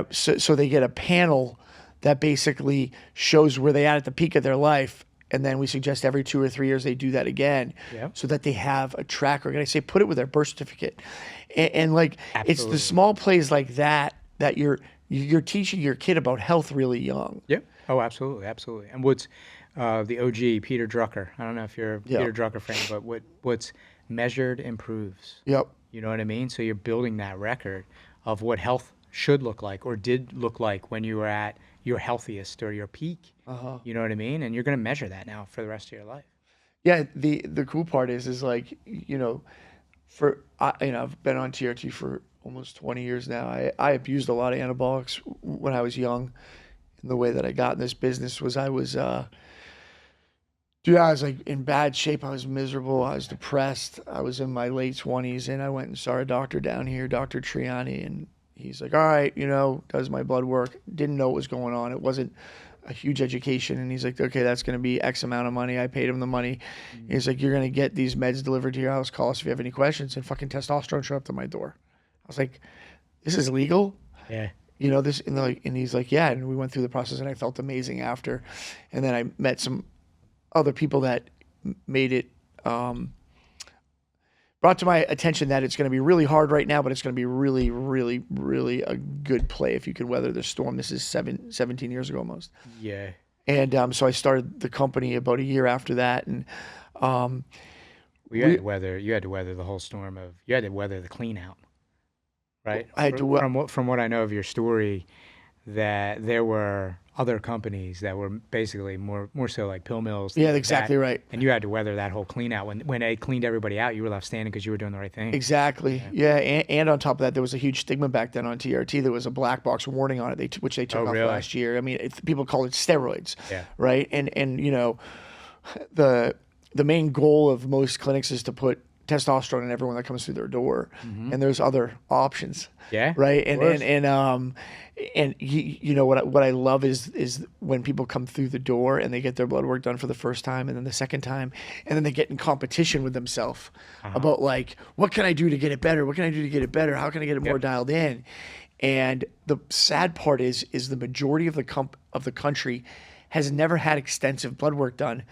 [SPEAKER 2] a panel that basically shows where they at the peak of their life. And then we suggest every 2 or 3 years they do that again so that they have a track record. I say put it with their birth certificate. And like Absolutely. It's the small plays like that you're teaching your kid about health really young.
[SPEAKER 1] Yep. Oh, absolutely. Absolutely. And what's the OG, Peter Drucker. I don't know if you're a Peter Drucker fan, but what's measured improves.
[SPEAKER 2] Yep.
[SPEAKER 1] You know what I mean? So you're building that record of what health should look like or did look like when you were at your healthiest or your peak. You know what I mean? And you're going to measure that now for the rest of your life.
[SPEAKER 2] Yeah. The cool part is like, I've been on TRT for almost 20 years now. I abused a lot of anabolics when I was young. And the way that I got in this business was I was like in bad shape. I was miserable. I was depressed. I was in my late 20s and I went and saw a doctor down here, Dr. Triani, and he's like, all right, does my blood work. Didn't know what was going on. It wasn't a huge education. And he's like, okay, that's going to be X amount of money. I paid him the money. Mm-hmm. He's like, you're going to get these meds delivered to your house. Call us if you have any questions. And fucking testosterone showed up to my door. I was like, this is legal?
[SPEAKER 1] Yeah.
[SPEAKER 2] This, and he's like, yeah. And we went through the process and I felt amazing after. And then I met some other people that made it, brought to my attention that it's going to be really hard right now, but it's going to be really, really, really a good play if you could weather the storm. This is 17 years ago almost.
[SPEAKER 1] Yeah.
[SPEAKER 2] And so I started the company about a year after that. And
[SPEAKER 1] you had to weather the whole storm you had to weather the clean out, right?
[SPEAKER 2] I had to,
[SPEAKER 1] from what I know of your story, that there were other companies that were basically more so like pill mills.
[SPEAKER 2] Yeah, exactly right.
[SPEAKER 1] And you had to weather that whole clean out. When they cleaned everybody out, you were left standing because you were doing the right thing.
[SPEAKER 2] Exactly. Yeah. And on top of that, there was a huge stigma back then on TRT. There was a black box warning on it, which they took off last year. I mean, people call it steroids, right? And the main goal of most clinics is to put testosterone in everyone that comes through their door, and there's other options.
[SPEAKER 1] Yeah.
[SPEAKER 2] Right.
[SPEAKER 1] Of course.
[SPEAKER 2] And you know what I love is when people come through the door and they get their blood work done for the first time, and then the second time, and then they get in competition with themselves about like, what can I do to get it better? What can I do to get it better? How can I get it more dialed in? And the sad part is the majority of the country has never had extensive blood work done.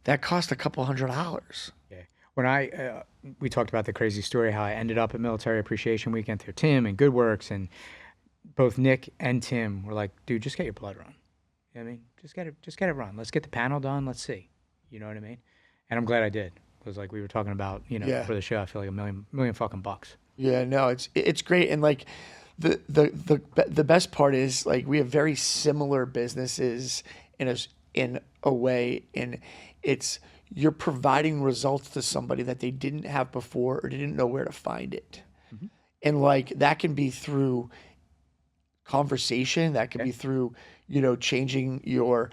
[SPEAKER 2] That cost a couple $100.
[SPEAKER 1] Yeah. When we talked about the crazy story, how I ended up at Military Appreciation Weekend through Tim and GoodWorks, and both Nick and Tim were like, dude, just get your blood run. You know what I mean? Just get it run. Let's get the panel done. Let's see. You know what I mean? And I'm glad I did. Because like we were talking about, for the show, I feel like a million fucking bucks.
[SPEAKER 2] Yeah, no, it's great. And like the best part is like we have very similar businesses in a way, and it's you're providing results to somebody that they didn't have before or didn't know where to find it. And like that can be through conversation, that can be through changing your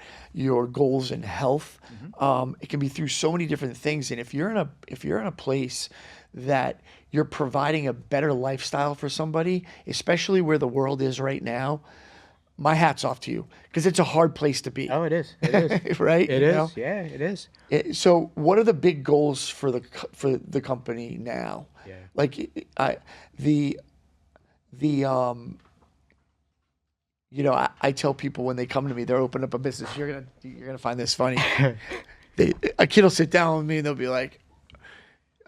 [SPEAKER 2] goals in health. It can be through so many different things. And if you're in a place that you're providing a better lifestyle for somebody, especially where the world is right now, my hat's off to you, because it's a hard place to be.
[SPEAKER 1] Oh, it is. It is.
[SPEAKER 2] Right?
[SPEAKER 1] It is. Yeah, it is.
[SPEAKER 2] So what are the big goals for the company now?
[SPEAKER 1] Yeah.
[SPEAKER 2] Like I tell people when they come to me, they're opening up a business. You're gonna find this funny. A kid will sit down with me and they'll be like,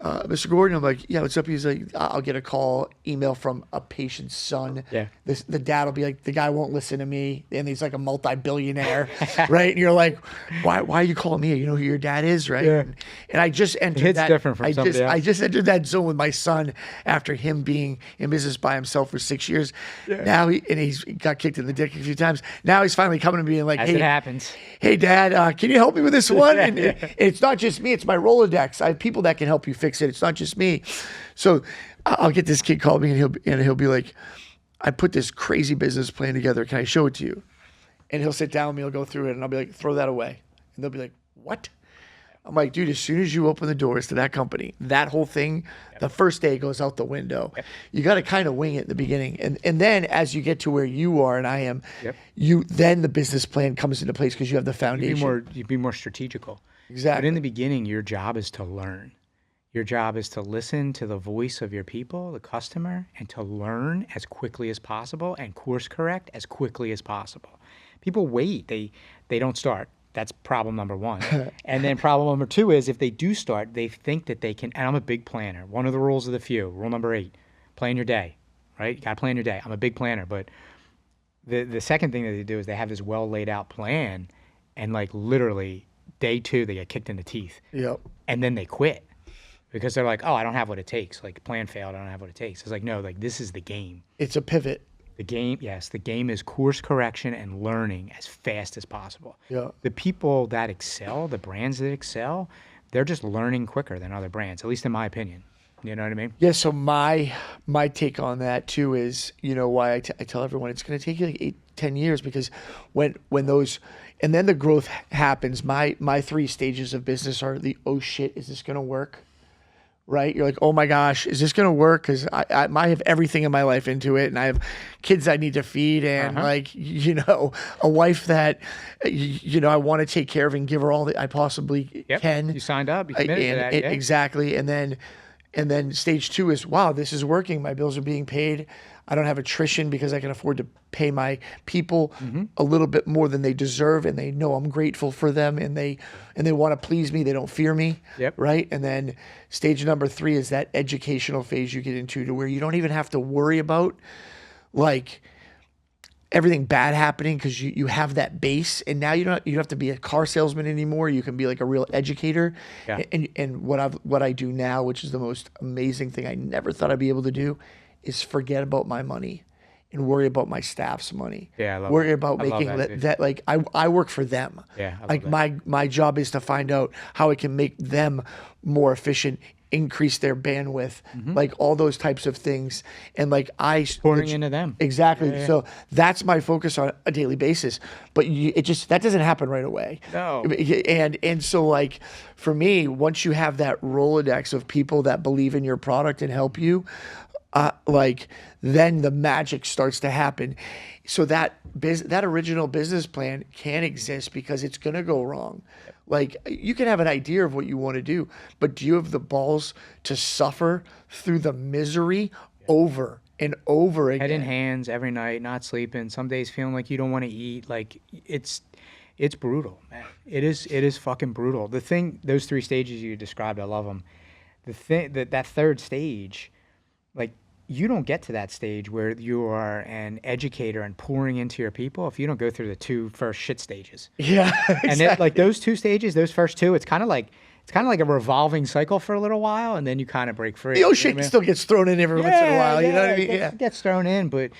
[SPEAKER 2] Mr. Gordon, I'm like, yeah, what's up? He's like, I'll get a call, email from a patient's son.
[SPEAKER 1] Yeah.
[SPEAKER 2] The dad will be like, the guy won't listen to me, and he's like a multi-billionaire, right? And you're like, why are you calling me? You know who your dad is, right?
[SPEAKER 1] Yeah.
[SPEAKER 2] And I just entered
[SPEAKER 1] It's different from somebody else.
[SPEAKER 2] I just entered that zone with my son after him being in business by himself for 6 years. Yeah. Now he's got kicked in the dick a few times. Now he's finally coming to me and like,
[SPEAKER 1] As it happens.
[SPEAKER 2] Hey, Dad, can you help me with this one? And it's not just me; it's my Rolodex. I have people that can help you fix it. It's not just me. So I'll get this kid call me and he'll be like, I put this crazy business plan together. Can I show it to you? And he'll sit down with me. He'll go through it, and I'll be like, throw that away. And they'll be like, what? I'm like, dude, as soon as you open the doors to that company, that whole thing, the first day goes out the window. You got to kind of wing it in the beginning. And then as you get to where you are and I am, then the business plan comes into place because you have the foundation.
[SPEAKER 1] You'd be more strategical.
[SPEAKER 2] Exactly.
[SPEAKER 1] But in the beginning, your job is to learn. Your job is to listen to the voice of your people, the customer, and to learn as quickly as possible and course correct as quickly as possible. People wait. They don't start. That's problem number one. And then problem number two is if they do start, they think that they can, and I'm a big planner. One of the rules of the few, rule number 8, plan your day, right? You got to plan your day. I'm a big planner, but the second thing that they do is they have this well laid out plan, and like literally day 2, they get kicked in the teeth.
[SPEAKER 2] Yep.
[SPEAKER 1] And then they quit. Because they're like, oh, I don't have what it takes. Like, plan failed, I don't have what it takes. It's like, no, like, this is the game.
[SPEAKER 2] It's a pivot.
[SPEAKER 1] The game, yes, the game is course correction and learning as fast as possible.
[SPEAKER 2] Yeah.
[SPEAKER 1] The people that excel, the brands that excel, they're just learning quicker than other brands, at least in my opinion. You know what I mean?
[SPEAKER 2] Yeah, so my take on that, too, is, why I tell everyone it's going to take you like 8-10 years, because when those... And then the growth happens. My 3 stages of business are the, oh, shit, is this going to work? Right? You're like, oh my gosh, is this going to work? Because I have everything in my life into it, and I have kids I need to feed, and a wife that, I want to take care of and give her all that I possibly can.
[SPEAKER 1] You signed up, you committed to that.
[SPEAKER 2] Exactly. And then stage 2 is, wow, this is working. My bills are being paid. I don't have attrition because I can afford to pay my people a little bit more than they deserve, and they know I'm grateful for them, and they want to please me. They don't fear me, right? And then stage number 3 is that educational phase you get into, to where you don't even have to worry about like everything bad happening, because you have that base, and now you don't have to be a car salesman anymore. You can be like a real educator.
[SPEAKER 1] Yeah.
[SPEAKER 2] And what I do now, which is the most amazing thing I never thought I'd be able to do, is forget about my money and worry about my staff's money.
[SPEAKER 1] Yeah, I love
[SPEAKER 2] worry
[SPEAKER 1] that.
[SPEAKER 2] about making that like I work for them.
[SPEAKER 1] Yeah, I love
[SPEAKER 2] like
[SPEAKER 1] that.
[SPEAKER 2] my job is to find out how I can make them more efficient increase their bandwidth, like all those types of things. And like
[SPEAKER 1] Pouring into them.
[SPEAKER 2] Exactly.
[SPEAKER 1] Yeah.
[SPEAKER 2] So that's my focus on a daily basis. But that doesn't happen right away.
[SPEAKER 1] No.
[SPEAKER 2] And so like for me, once you have that Rolodex of people that believe in your product and help you, like then the magic starts to happen. So that original business plan can exist because it's going to go wrong. Like you can have an idea of what you want to do, but do you have the balls to suffer through the misery over and over again?
[SPEAKER 1] Head in hands every night, not sleeping. Some days feeling like you don't want to eat. Like it's brutal, man. It is fucking brutal. Those 3 stages you described, I love them. That third stage, like you don't get to that stage where you are an educator and pouring into your people if you don't go through the 2 first shit stages.
[SPEAKER 2] Yeah,
[SPEAKER 1] exactly. And then, like those 2 stages, those first 2, it's kind of like a revolving cycle for a little while, and then you kind of break free.
[SPEAKER 2] The old shit still gets thrown in every once in a while. You know what I mean?
[SPEAKER 1] It gets thrown in, but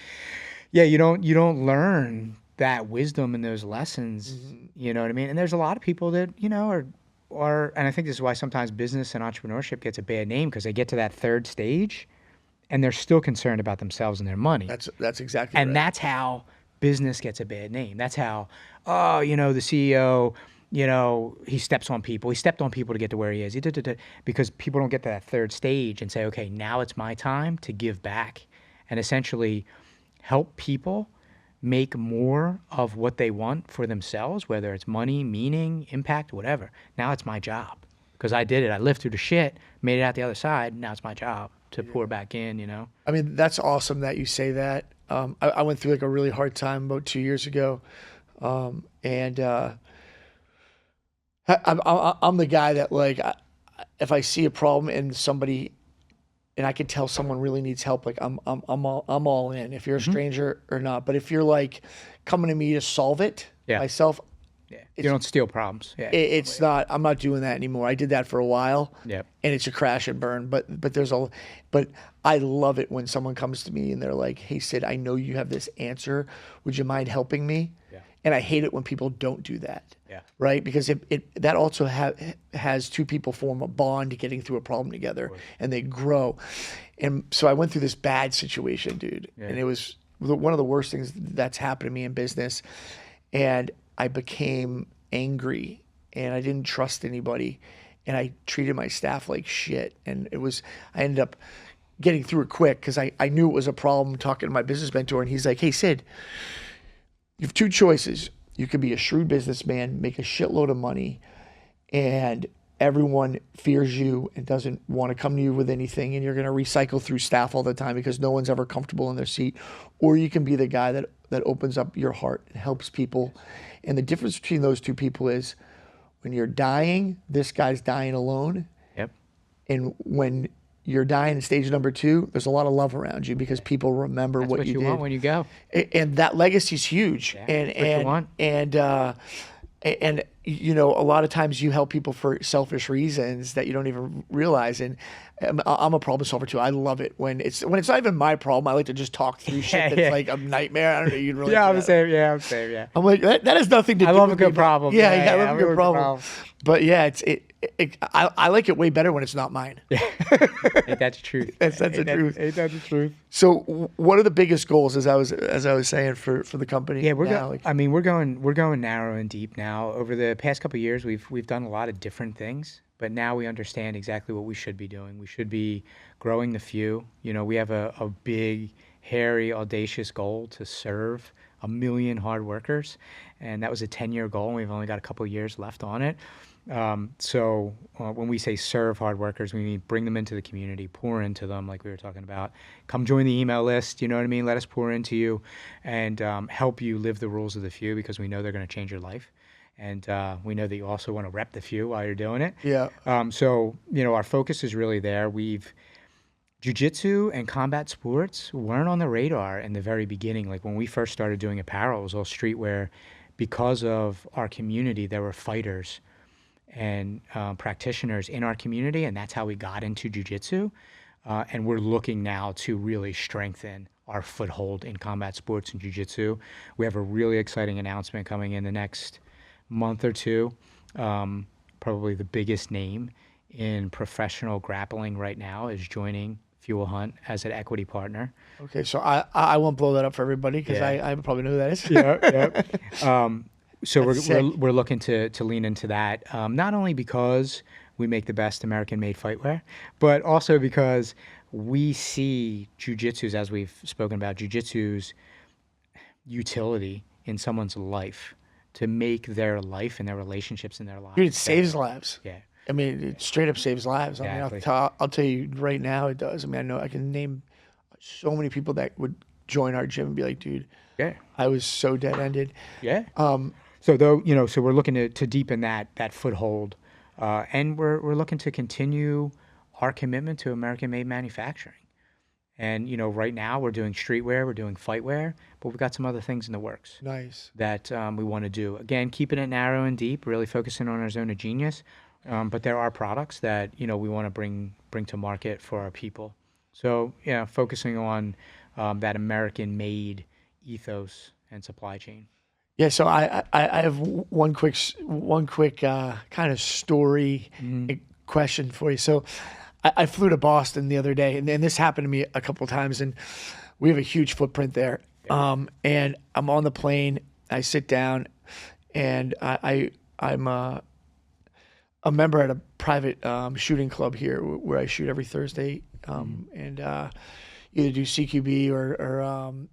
[SPEAKER 1] yeah, you don't learn that wisdom and those lessons. You know what I mean? And there's a lot of people that are, and I think this is why sometimes business and entrepreneurship gets a bad name because they get to that third stage, and they're still concerned about themselves and their money.
[SPEAKER 2] That's exactly right.
[SPEAKER 1] And that's how business gets a bad name. That's how, the CEO, he steps on people. He stepped on people to get to where he is. Because people don't get to that third stage and say, okay, now it's my time to give back and essentially help people make more of what they want for themselves, whether it's money, meaning, impact, whatever. Now it's my job because I did it. I lived through the shit, made it out the other side. Now it's my job to pour back in,
[SPEAKER 2] I mean, that's awesome that you say that. I went through like a really hard time about 2 years ago. And I'm the guy that like, if I see a problem in somebody and I can tell someone really needs help, like I'm all in if you're a stranger or not. But if you're like coming to me to solve it myself,
[SPEAKER 1] you don't steal problems.
[SPEAKER 2] It's not. I'm not doing that anymore. I did that for a while. And it's a crash and burn. But I love it when someone comes to me and they're like, "Hey Sid, I know you have this answer. Would you mind helping me?" And I hate it when people don't do that. Right? Because that also has 2 people form a bond getting through a problem together and they grow. And so I went through this bad situation, dude. And it was one of the worst things that's happened to me in business. And I became angry and I didn't trust anybody and I treated my staff like shit. And I ended up getting through it quick because I knew it was a problem talking to my business mentor. And he's like, "Hey, Sid, you have 2 choices. You could be a shrewd businessman, make a shitload of money, and everyone fears you and doesn't want to come to you with anything, and you're going to recycle through staff all the time because no one's ever comfortable in their seat. Or you can be the guy that opens up your heart and helps people." And the difference between those 2 people is when you're dying, this guy's dying alone. And when you're dying in stage number 2, there's a lot of love around you because people remember what you did.
[SPEAKER 1] Want when you go.
[SPEAKER 2] And that legacy's huge. And a lot of times you help people for selfish reasons that you don't even realize. And I'm a problem solver too. I love it when it's not even my problem. I like to just talk through shit that's like a nightmare. I don't know. You'd really.
[SPEAKER 1] I'm the same. I'm the same.
[SPEAKER 2] I'm like that has nothing to do.
[SPEAKER 1] I love a good problem.
[SPEAKER 2] I love a good problem. But yeah, I like it way better when it's not mine.
[SPEAKER 1] Ain't that the truth?
[SPEAKER 2] That's the truth.
[SPEAKER 1] Ain't that the truth?
[SPEAKER 2] So, what are the biggest goals, as I was saying, for the company?
[SPEAKER 1] Yeah, we're going narrow and deep now. Over the past couple of years, we've done a lot of different things, but now we understand exactly what we should be doing. We should be growing the few. We have a big, hairy, audacious goal to serve 1 million hard workers, and that was a 10-year goal, and we've only got a couple of years left on it. So when we say serve hard workers, we mean bring them into the community, pour into them like we were talking about. Come join the email list, you know what I mean? Let us pour into you and help you live the rules of the few because we know they're going to change your life. And we know that you also want to rep the few while you're doing it. So, our focus is really there. Jiu-jitsu and combat sports weren't on the radar in the very beginning. Like when we first started doing apparel, it was all streetwear. Because of our community, there were fighters and practitioners in our community, and that's how we got into jiu-jitsu. And we're looking now to really strengthen our foothold in combat sports and jiu-jitsu. We have a really exciting announcement coming in the next month or two, probably the biggest name in professional grappling right now is joining Fuel Hunt as an equity partner.
[SPEAKER 2] Okay, so I won't blow that up for everybody because
[SPEAKER 1] Yeah.
[SPEAKER 2] I probably know who that is.
[SPEAKER 1] Yeah, yeah. So
[SPEAKER 2] That's sick.
[SPEAKER 1] we're looking to lean into that, not only because we make the best American-made fightwear, but also because we see jujitsu's, as we've spoken about, jujitsu's utility in someone's life to make their life and their relationships in their
[SPEAKER 2] Dude, it
[SPEAKER 1] lives
[SPEAKER 2] saves
[SPEAKER 1] better.
[SPEAKER 2] lives.
[SPEAKER 1] Yeah,
[SPEAKER 2] I mean, it straight up saves lives. I mean,
[SPEAKER 1] exactly.
[SPEAKER 2] I'll tell you right now, it does. I mean, I know I can name so many people that would join our gym and be like, dude,
[SPEAKER 1] Yeah,
[SPEAKER 2] I was so dead ended.
[SPEAKER 1] yeah. So though, so we're looking to deepen that foothold, and we're looking to continue our commitment to American-made manufacturing. And right now we're doing streetwear, we're doing fightwear, but we've got some other things in the works
[SPEAKER 2] Nice.
[SPEAKER 1] that we want to do. Again, keeping it narrow and deep, really focusing on our zone of genius. But there are products that we want to bring to market for our people. So yeah, focusing on that American-made ethos and supply chain.
[SPEAKER 2] Yeah, so I have one quick kind of story question for you. So I flew to Boston the other day, and this happened to me a couple of times, and we have a huge footprint there. And I'm on the plane, I sit down, and I'm a member at a private shooting club here where I shoot every Thursday, and either do CQB or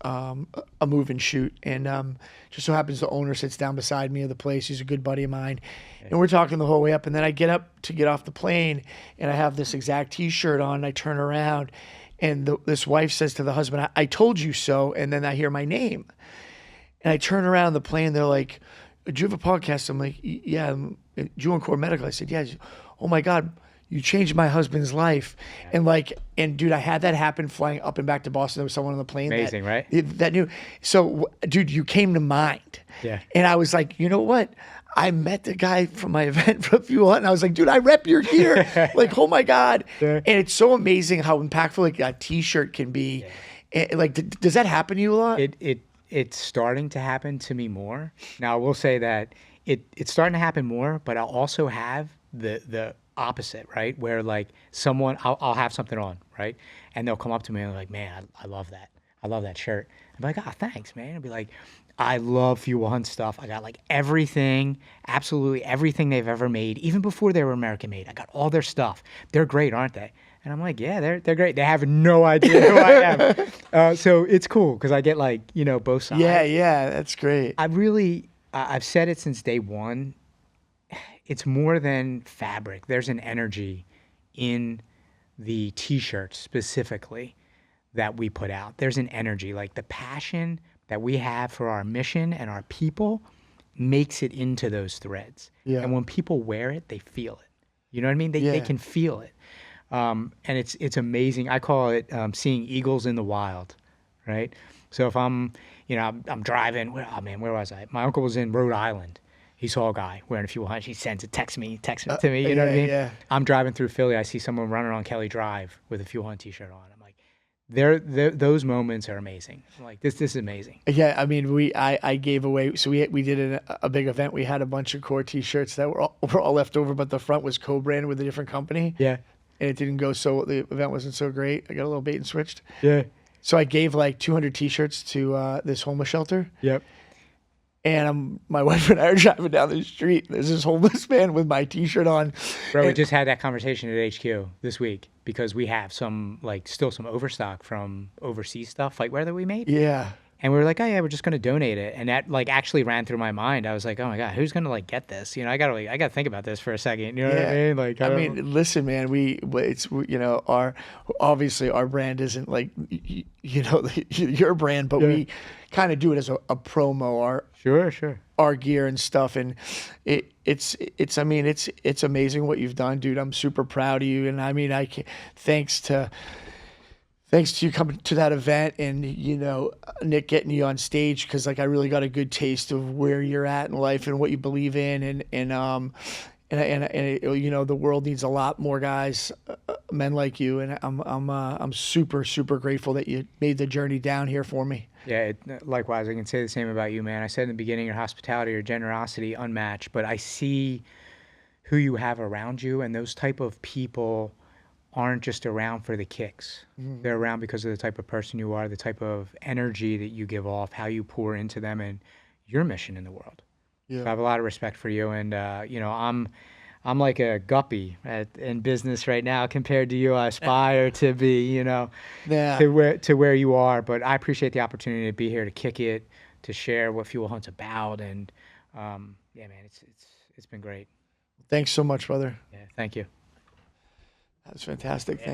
[SPEAKER 2] a move and shoot. And just so happens the owner sits down beside me of the place. He's a good buddy of mine. And we're talking the whole way up. And then I get up to get off the plane, and I have this exact T-shirt on. And I turn around, and this wife says to the husband, I told you so. And then I hear my name. And I turn around the plane. They're like, do you have a podcast? I'm like, yeah, I'm Jewel and Core Medical. I said, yeah. Oh my God, you changed my husband's life. And dude, I had that happen flying up and back to Boston. There was someone on the plane.
[SPEAKER 1] Amazing, right?
[SPEAKER 2] That knew. So, dude, you came to mind.
[SPEAKER 1] Yeah.
[SPEAKER 2] And I was like, you know what? I met the guy from my event from Fuel Hunt, and I was like, dude, I rep your gear. Like, oh my God.
[SPEAKER 1] Yeah.
[SPEAKER 2] And it's so amazing how impactful like a T-shirt can be. And, like, does that happen to you a lot?
[SPEAKER 1] It's starting to happen to me more. Now I will say that it's starting to happen more, but I'll also have the opposite, right? Where like I'll have something on, right? And they'll come up to me and they're like, man, I love that. I love that shirt. I'm like, oh, thanks, man. I'll be like, I love Fuel Hunt stuff. I got like everything, absolutely everything they've ever made, even before they were American made. I got all their stuff. They're great, aren't they? And I'm like, yeah, they're great. They have no idea who I am. So it's cool because I get like, both sides.
[SPEAKER 2] Yeah, that's great.
[SPEAKER 1] I've said it since day one. It's more than fabric. There's an energy in the T-shirts specifically that we put out. There's an energy, like the passion that we have for our mission and our people makes it into those threads.
[SPEAKER 2] Yeah.
[SPEAKER 1] And when people wear it, they feel it. You know what I mean? They can feel it. And it's amazing. I call it seeing eagles in the wild, right? So if I'm driving, where was I? My uncle was in Rhode Island. He saw a guy wearing a Fuel Hunt. He sends it, texts it to me. You know what I mean?
[SPEAKER 2] Yeah.
[SPEAKER 1] I'm driving through Philly. I see someone running on Kelly Drive with a Fuel Hunt T-shirt on. I'm like, those moments are amazing. I'm like, this is amazing.
[SPEAKER 2] Yeah, I mean, I gave away. So we did a big event. We had a bunch of Core T-shirts that were all left over, but the front was co-branded with a different company.
[SPEAKER 1] Yeah.
[SPEAKER 2] And it didn't go so. The event wasn't so great. I got a little bait and switched.
[SPEAKER 1] Yeah.
[SPEAKER 2] So I gave like 200 T-shirts to this homeless shelter.
[SPEAKER 1] Yep.
[SPEAKER 2] And my wife and I are driving down the street. There's this homeless man with my T-shirt on.
[SPEAKER 1] Bro, we just had that conversation at HQ this week because we have still some overstock from overseas stuff, fightwear that we made.
[SPEAKER 2] Yeah.
[SPEAKER 1] And we were like, oh yeah, we're just gonna donate it. And that like actually ran through my mind. I was like, oh my God, who's gonna like get this? I gotta think about this for a second. You know what I mean? Like,
[SPEAKER 2] I mean, listen, man, our brand isn't like, your brand, but we kind of do it as a promo,
[SPEAKER 1] Sure.
[SPEAKER 2] our gear and stuff. And it's amazing what you've done, dude. I'm super proud of you. And I mean, thanks to you coming to that event and, Nick getting you on stage, because like I really got a good taste of where you're at in life and what you believe in. And the world needs a lot more guys, men like you. And I'm super, super grateful that you made the journey down here for me.
[SPEAKER 1] Yeah, likewise. I can say the same about you, man. I said in the beginning, your hospitality, your generosity, unmatched. But I see who you have around you, and those type of people aren't just around for the kicks. They're around because of the type of person you are, the type of energy that you give off, how you pour into them, and your mission in the world. So I
[SPEAKER 2] Yeah.
[SPEAKER 1] have a lot of respect for you, and I'm like a guppy in business right now compared to you. I aspire to be,
[SPEAKER 2] Yeah.
[SPEAKER 1] to where you are. But I appreciate the opportunity to be here to kick it, to share what Fuel Hunt's about, and yeah, man, it's been great.
[SPEAKER 2] Thanks so much, brother.
[SPEAKER 1] Yeah, thank you.
[SPEAKER 2] That's fantastic. Thank you.